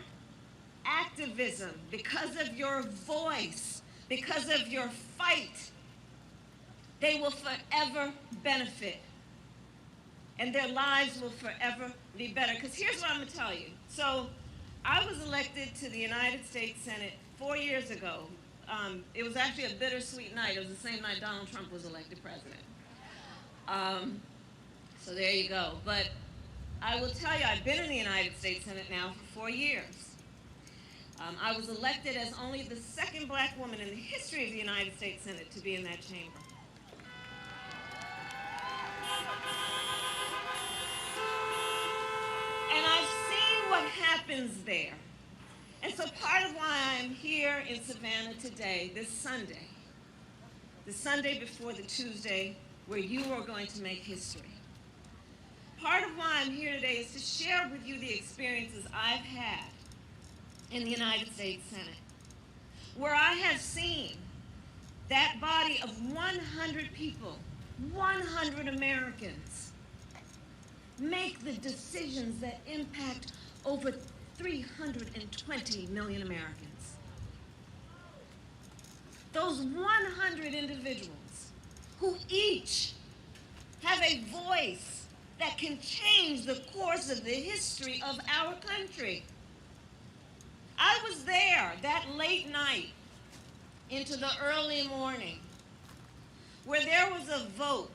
activism, because of your voice, because of your fight, they will forever benefit, and their lives will forever be better. Because here's what I'm going to tell you. So I was elected to the United States Senate 4 years ago. It was actually a bittersweet night. It was the same night Donald Trump was elected president. So there you go. But I will tell you, I've been in the United States Senate now for 4 years. I was elected as only the second black woman in the history of the United States Senate to be in that chamber. And I've seen what happens there. And so part of why I'm here in Savannah today, this Sunday, the Sunday before the Tuesday where you are going to make history. Part of why I'm here today is to share with you the experiences I've had in the United States Senate, where I have seen that body of 100 people, 100 Americans, make the decisions that impact over 320 million Americans. Those 100 individuals who each have a voice that can change the course of the history of our country. I was there that late night into the early morning where there was a vote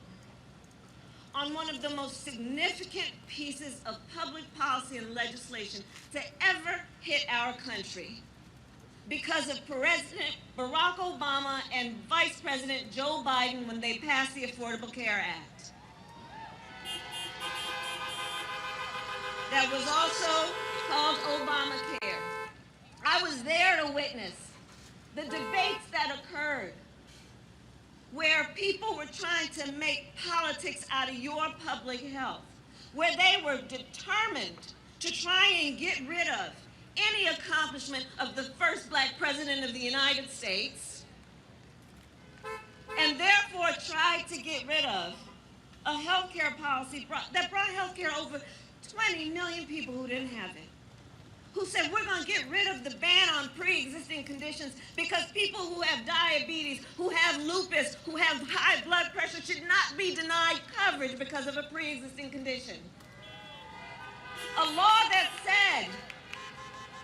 on one of the most significant pieces of public policy and legislation to ever hit our country because of President Barack Obama and Vice President Joe Biden when they passed the Affordable Care Act. That was also called Obamacare. I was there to witness the debates that occurred where people were trying to make politics out of your public health, where they were determined to try and get rid of any accomplishment of the first black president of the United States, and therefore tried to get rid of a health care policy that brought health care over 20 million people who didn't have it, who said we're going to get rid of the ban on pre-existing conditions because people who have diabetes, who have lupus, who have high blood pressure should not be denied coverage because of a pre-existing condition. A law that said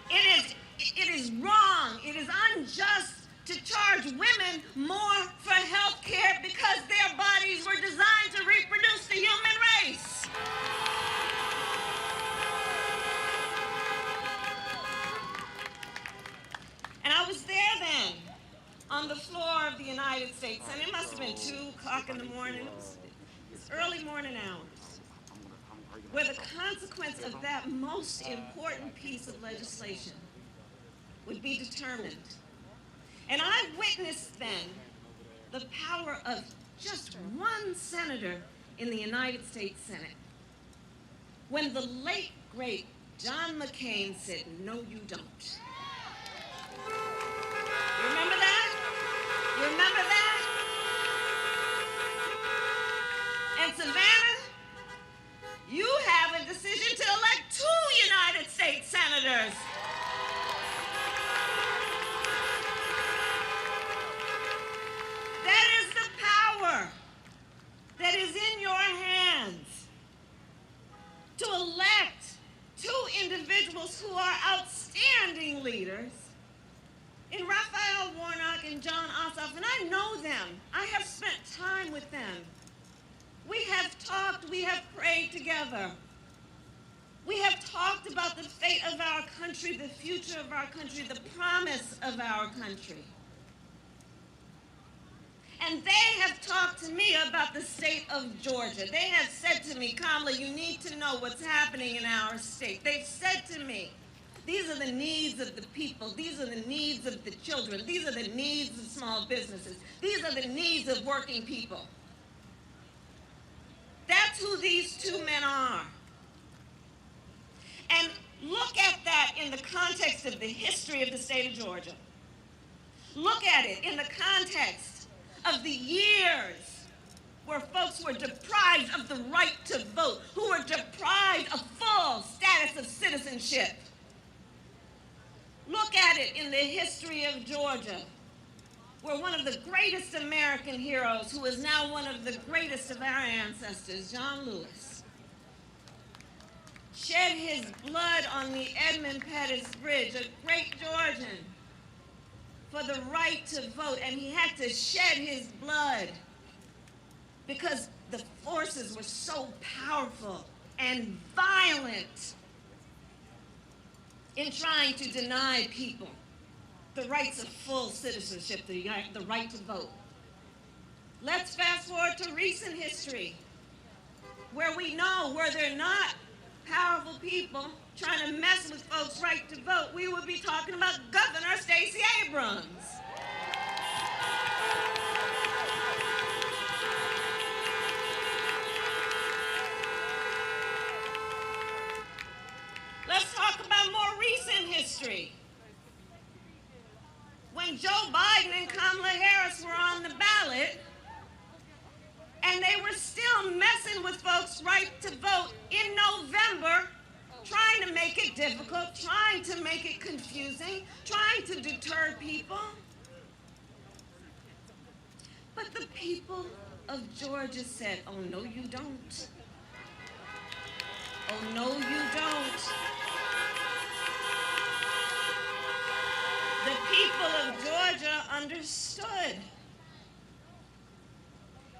it is wrong, it is unjust to charge women more for health care because their bodies were designed to reproduce the human race. And I was there then on the floor of the United States, and it must have been 2 o'clock in the morning. It was early morning hours, where the consequence of that most important piece of legislation would be determined. And I witnessed then the power of just one senator in the United States Senate, when the late, great John McCain said, "No, you don't." You remember that? You remember that? And Savannah, you have a decision to elect 2 United States senators. That is the power that is in your hands to elect 2 individuals who are outstanding leaders in Raphael Warnock and Jon Ossoff, and I know them. I have spent time with them. We have talked, we have prayed together. We have talked about the fate of our country, the future of our country, the promise of our country. And they have talked to me about the state of Georgia. They have said to me, "Kamala, you need to know what's happening in our state." They've said to me, these are the needs of the people. These are the needs of the children. These are the needs of small businesses. These are the needs of working people. That's who these 2 men are. And look at that in the context of the history of the state of Georgia. Look at it in the context of the years where folks were deprived of the right to vote, who were deprived of full status of citizenship. Look at it in the history of Georgia, where one of the greatest American heroes, who is now one of the greatest of our ancestors, John Lewis, shed his blood on the Edmund Pettus Bridge, a great Georgian, for the right to vote. And he had to shed his blood because the forces were so powerful and violent in trying to deny people the rights of full citizenship, the right to vote. Let's fast forward to recent history, where we know where they're not powerful people trying to mess with folks' right to vote. We would be talking about Governor Stacey Abrams. Let's talk about more recent history. When Joe Biden and Kamala Harris were on the ballot, and they were still messing with folks' right to vote in November, trying to make it difficult, trying to make it confusing, trying to deter people. But the people of Georgia said, oh, no, you don't. Oh, no, you don't. The people of Georgia understood.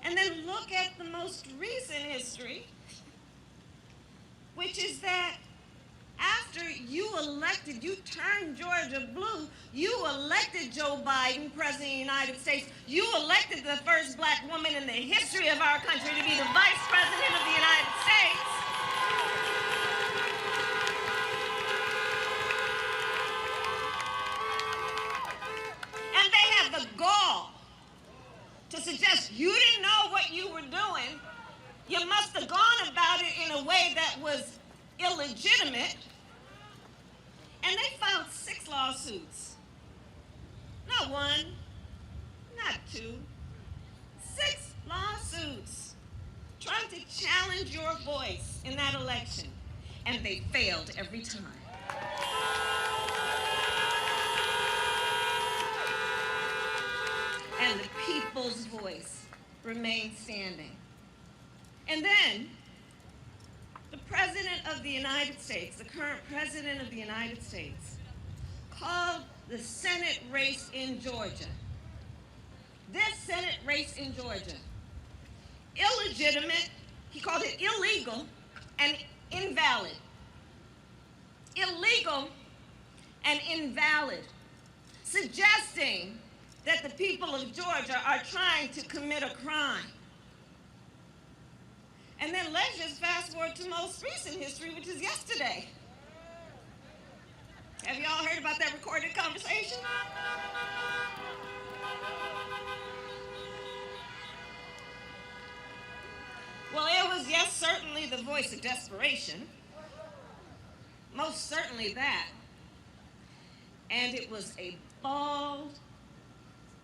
And then look at the most recent history, which is that after you turned Georgia blue, you elected Joe Biden, President of the United States. You elected the first black woman in the history of our country to be the Vice President of the United States. And they had the gall to suggest you didn't know what you were doing. You must have gone about it in a way that was illegitimate. And they filed 6 lawsuits. Not 1, not 2, 6 lawsuits trying to challenge your voice in that election. And they failed every time. And the people's voice remained standing. And then, the President of the United States, the current President of the United States, called the Senate race in Georgia, this Senate race in Georgia, illegitimate. He called it illegal and invalid. Illegal and invalid, suggesting that the people of Georgia are trying to commit a crime. And then let's just fast forward to most recent history, which is yesterday. Have you all heard about that recorded conversation? Well, it was, yes, certainly the voice of desperation. Most certainly that. And it was a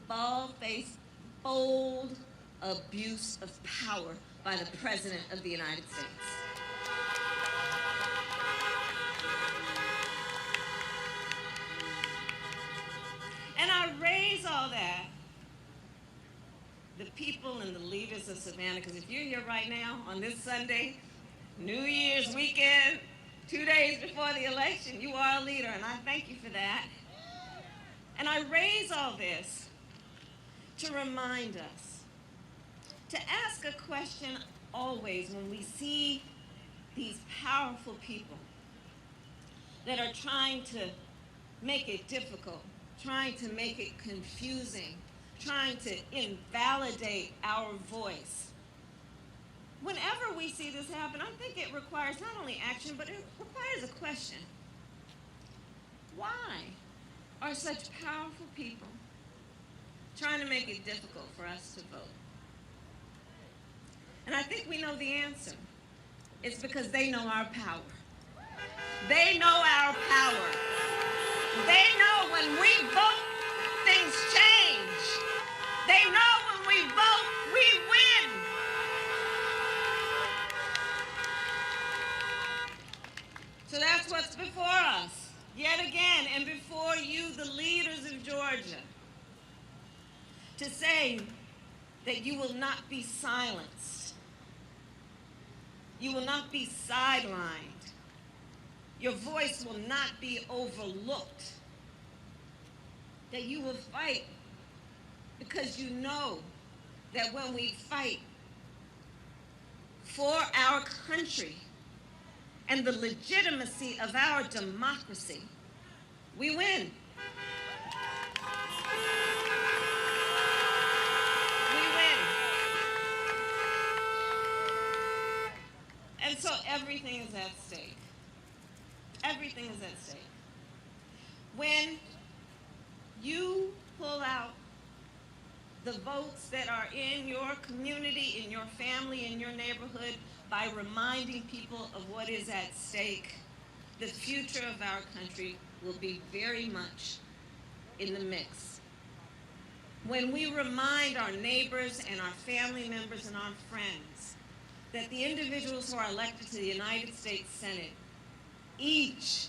bald-faced, bold abuse of power by the President of the United States. And I raise all that, the people and the leaders of Savannah, because if you're here right now on this Sunday, New Year's weekend, 2 days before the election, you are a leader, and I thank you for that. And I raise all this to remind us, to ask a question always when we see these powerful people that are trying to make it difficult, trying to make it confusing, trying to invalidate our voice. Whenever we see this happen, I think it requires not only action, but it requires a question. Why are such powerful people trying to make it difficult for us to vote? And I think we know the answer. It's because they know our power. They know our power. They know when we vote, things change. They know when we vote, we win. So that's what's before us, yet again, and before you, the leaders of Georgia, to say that you will not be silenced. You will not be sidelined. Your voice will not be overlooked. That you will fight because you know that when we fight, for our country and the legitimacy of our democracy, we win. We win. And so everything is at stake. Everything is at stake. When you pull out the votes that are in your community, in your family, in your neighborhood, by reminding people of what is at stake, the future of our country will be very much in the mix. When we remind our neighbors and our family members and our friends that the individuals who are elected to the United States Senate each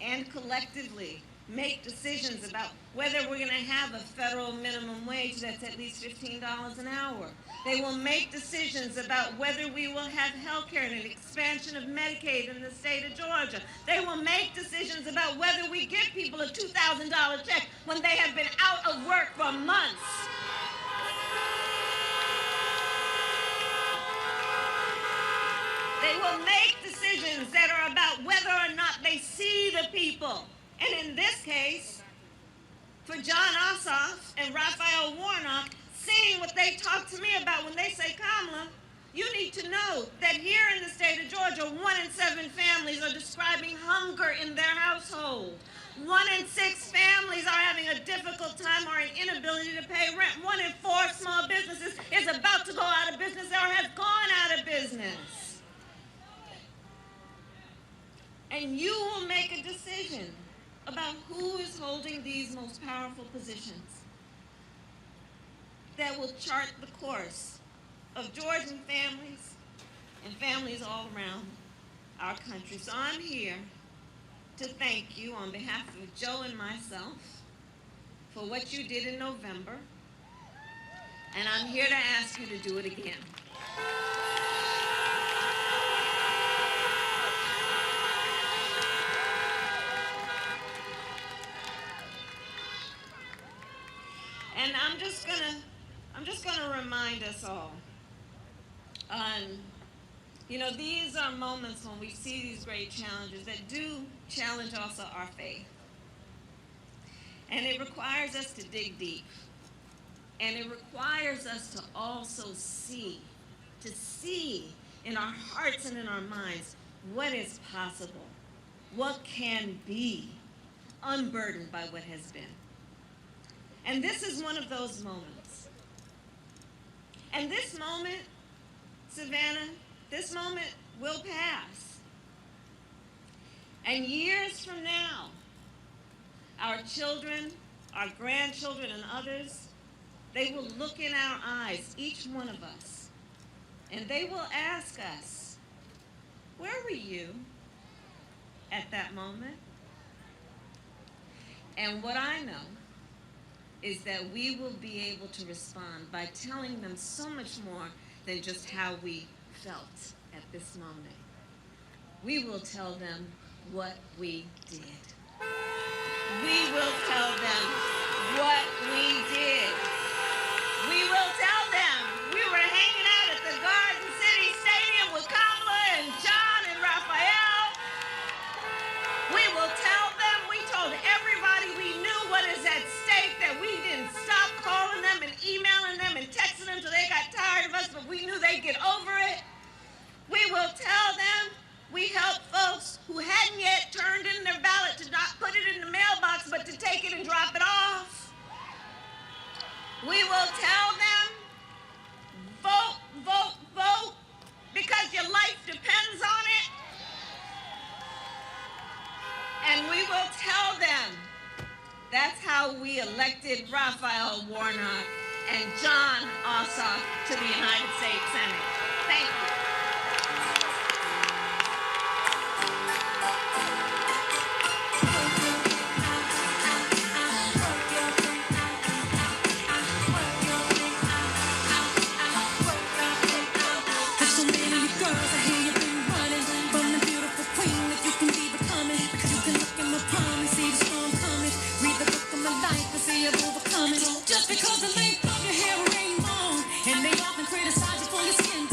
and collectively make decisions about whether we're going to have a federal minimum wage that's at least $15 an hour. They will make decisions about whether we will have health care and an expansion of Medicaid in the state of Georgia. They will make decisions about whether we give people a $2,000 check when they have been out of work for months. They will make decisions that are about whether or not they see the people. And in this case, for Jon Ossoff and Raphael Warnock, seeing what they talk to me about when they say, Kamala, you need to know that here in the state of Georgia, 1 in 7 families are describing hunger in their household. 1 in 6 families are having a difficult time or an inability to pay rent. 1 in 4 small businesses is about to go out of business or has gone out of business. And you will make a decision about who is holding these most powerful positions that will chart the course of Georgian families and families all around our country. So I'm here to thank you on behalf of Joe and myself for what you did in November, and I'm here to ask you to do it again. And I'm just gonna remind us all. You know, these are moments when we see these great challenges that do challenge also our faith. And it requires us to dig deep. And it requires us to also see in our hearts and in our minds what is possible, what can be, unburdened by what has been. And this is one of those moments. And this moment, Savannah, this moment will pass. And years from now, our children, our grandchildren, and others, they will look in our eyes, each one of us, and they will ask us, where were you at that moment? And what I know is that we will be able to respond by telling them so much more than just how we felt at this moment. We will tell them what we did. We will tell them what we did. We will tell them we were hanging out at the Garden City Stadium with Kamala and Jon and Raphael. We will tell them we told everybody we knew what is at stake, that we didn't stop calling them and emailing them and texting them till they got tired of us, but we knew they'd get over it. We will tell them we helped folks who hadn't yet turned in their ballot to not put it in the mailbox, but to take it and drop it off. We will tell them, vote, vote, vote, because your life depends on it. And we will tell them that's how we elected Raphael Warnock and Jon Ossoff to the United States Senate. Thank you. Just because the length of your hair ain't long, and they often criticize you for your skin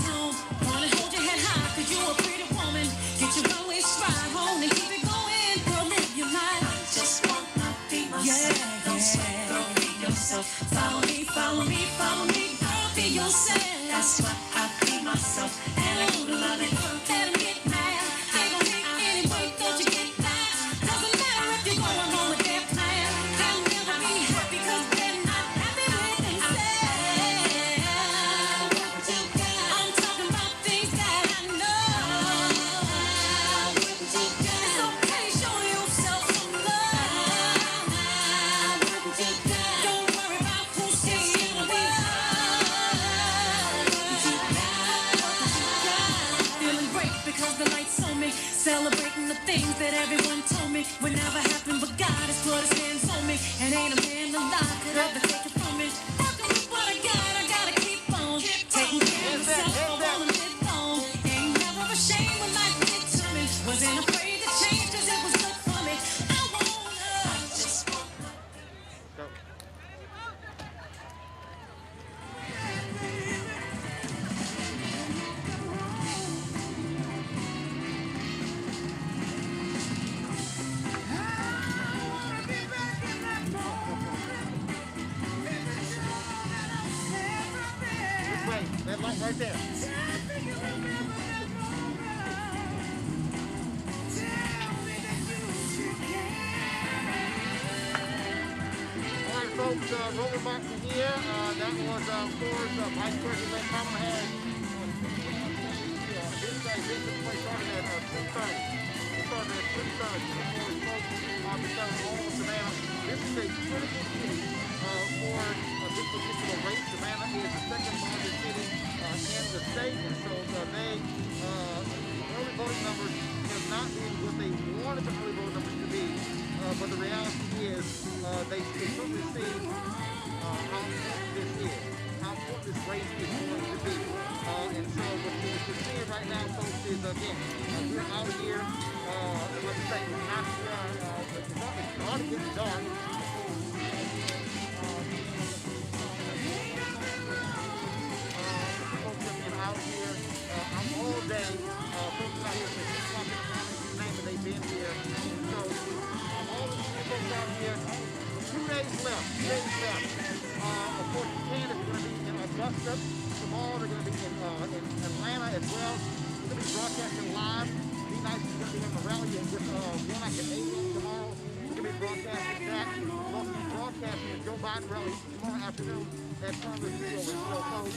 'cause the lights on me. Celebrating the things that everyone told me would never happen, but God has put his hands on me. And ain't a man alive could ever take it from me. Working with what I gotta keep on. Taking care of myself, I wanna live long. Ain't never ashamed when life did to me. Wasn't afraid to change 'cause it was good for me. I just want That light right there. All right, folks, Rover Martin here. That was, of course, Vice President Kamala Harris. This place started at 2:30. It started at 2:30. Of course, folks, because all of Savannah, this is a critical city for this particular race. Savannah is the second largest city in the state, and so early voting numbers have not been what they wanted the early voting numbers to be, but the reality is they certainly see how important this is, how important this race is going to be. And so what we're seeing right now, folks, is again, we're out here, like I say, it's not, it's already getting dark. Out here, I'm all day, folks out here since 6 o'clock in the morning, you name it, they've been here. And so, all of these folks out here, 2 days left, 2 days left. Of course, Canada's going to be in Augusta. Tomorrow they're going to be in Atlanta as well. We're going to be broadcasting live. Be Nice is going to be in the rally with Warnock at 8 a.m. tomorrow. We're going to be broadcasting that. We're going to be broadcasting the Joe Biden rally tomorrow afternoon at Congress Field. And so, folks,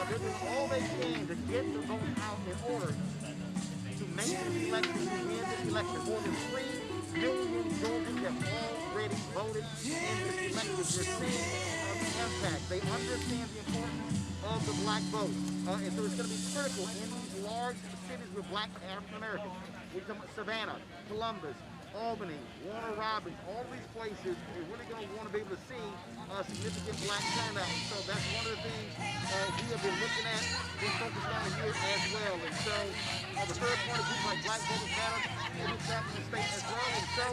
they're doing all they can to get the votes out in order to make this election, to win this election. More than 3 million Georgians have already voted in this election. You're seeing the impact. They understand the importance of the black vote. And so it's going to be critical in these large cities with black African Americans. We're talking about Savannah, Columbus, Albany, Warner Robins, all these places, we're really going to want to be able to see significant black turnout. So that's one of the things we have been looking at, been focused on here as well. And so the third point of groups like Black Voters Matter, it's happening in the state as well. And so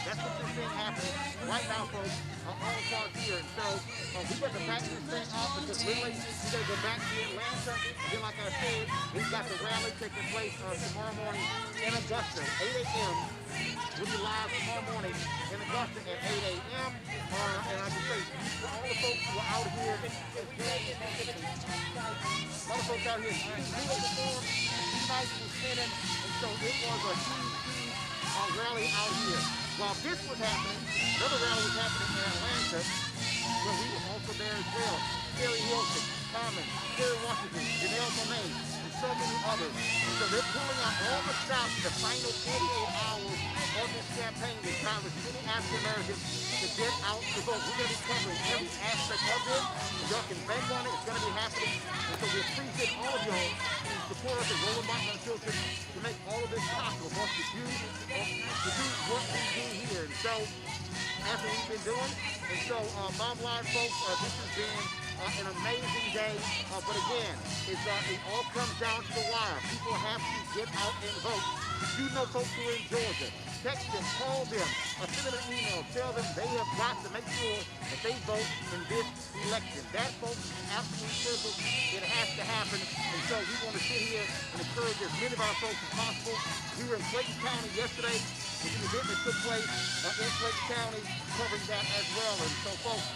that's what we're seeing happening right now, folks, all across here. And so we got to back this thing off because really we got to go back to Atlanta. Then, like I said, we've got the rally taking place tomorrow morning in Augusta, 8 a.m. We'll be live tomorrow morning in Augusta at 8 a.m. And I can say, for all the folks who are out here, a lot of folks out here, performed, Be Nice was spinning, and so it was a huge rally out here. While this was happening, another rally was happening in Atlanta, where we were also there as well. Terry Hilton, Common, Terry Washington, Janelle Monáe, and so many others. And so they're pulling out all the stops in the final 48 hours of this campaign to try to many African Americans to get out to vote. We're going to be covering every aspect of this. Y'all can bank on it. It's going to be happening. And so we appreciate all of y'all who support us at Roland Martin Unfiltered to make all of this possible for us to do what we do here. And so that's what we've been doing. And so, bottom line, folks, this has been an amazing day. But again, it all comes down to the wire. People have to get out and vote. You know folks who are in Georgia. Text them, call them, send them an email, tell them they have got to make sure that they vote in this election. That, folks, is absolutely critical. It has to happen. And so we want to sit here and encourage as many of our folks as possible. We were in Clayton County yesterday. There's an event that took place in Clayton County covering that as well. And so, folks,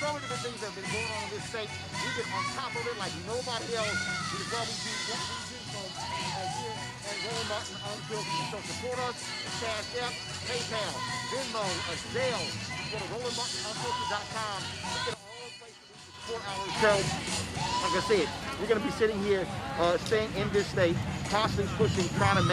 so many different things have been going on in this state. We've been on top of it like nobody else. This is why we do what we do, folks, here at Roland Martin Unfiltered. So support us at Cash App, PayPal, Venmo, Zelle. Go to RolandMartinUnfiltered.com. Look at all the places we support our show. Like I said, we're going to be sitting here, staying in this state constantly pushing, trying to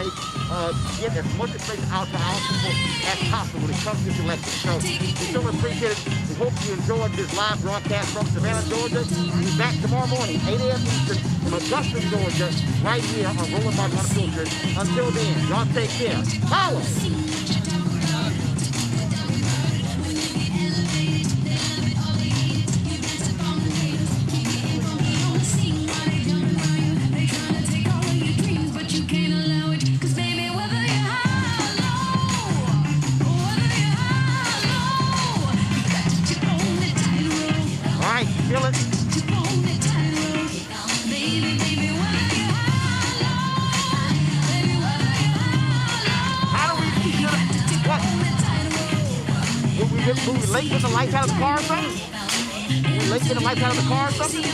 get as much information out to our people as possible when it comes to this election. So we so appreciate it. We hope you enjoyed this live broadcast from Savannah, Georgia. We'll be back tomorrow morning, 8 a.m. Eastern, from Augusta, Georgia, right here on Rolling Mark Unfiltered. Until then, y'all take care. Holla! Feel it? How do we what? We late with the lights out of the car or something? We late with the lights out of the car or something?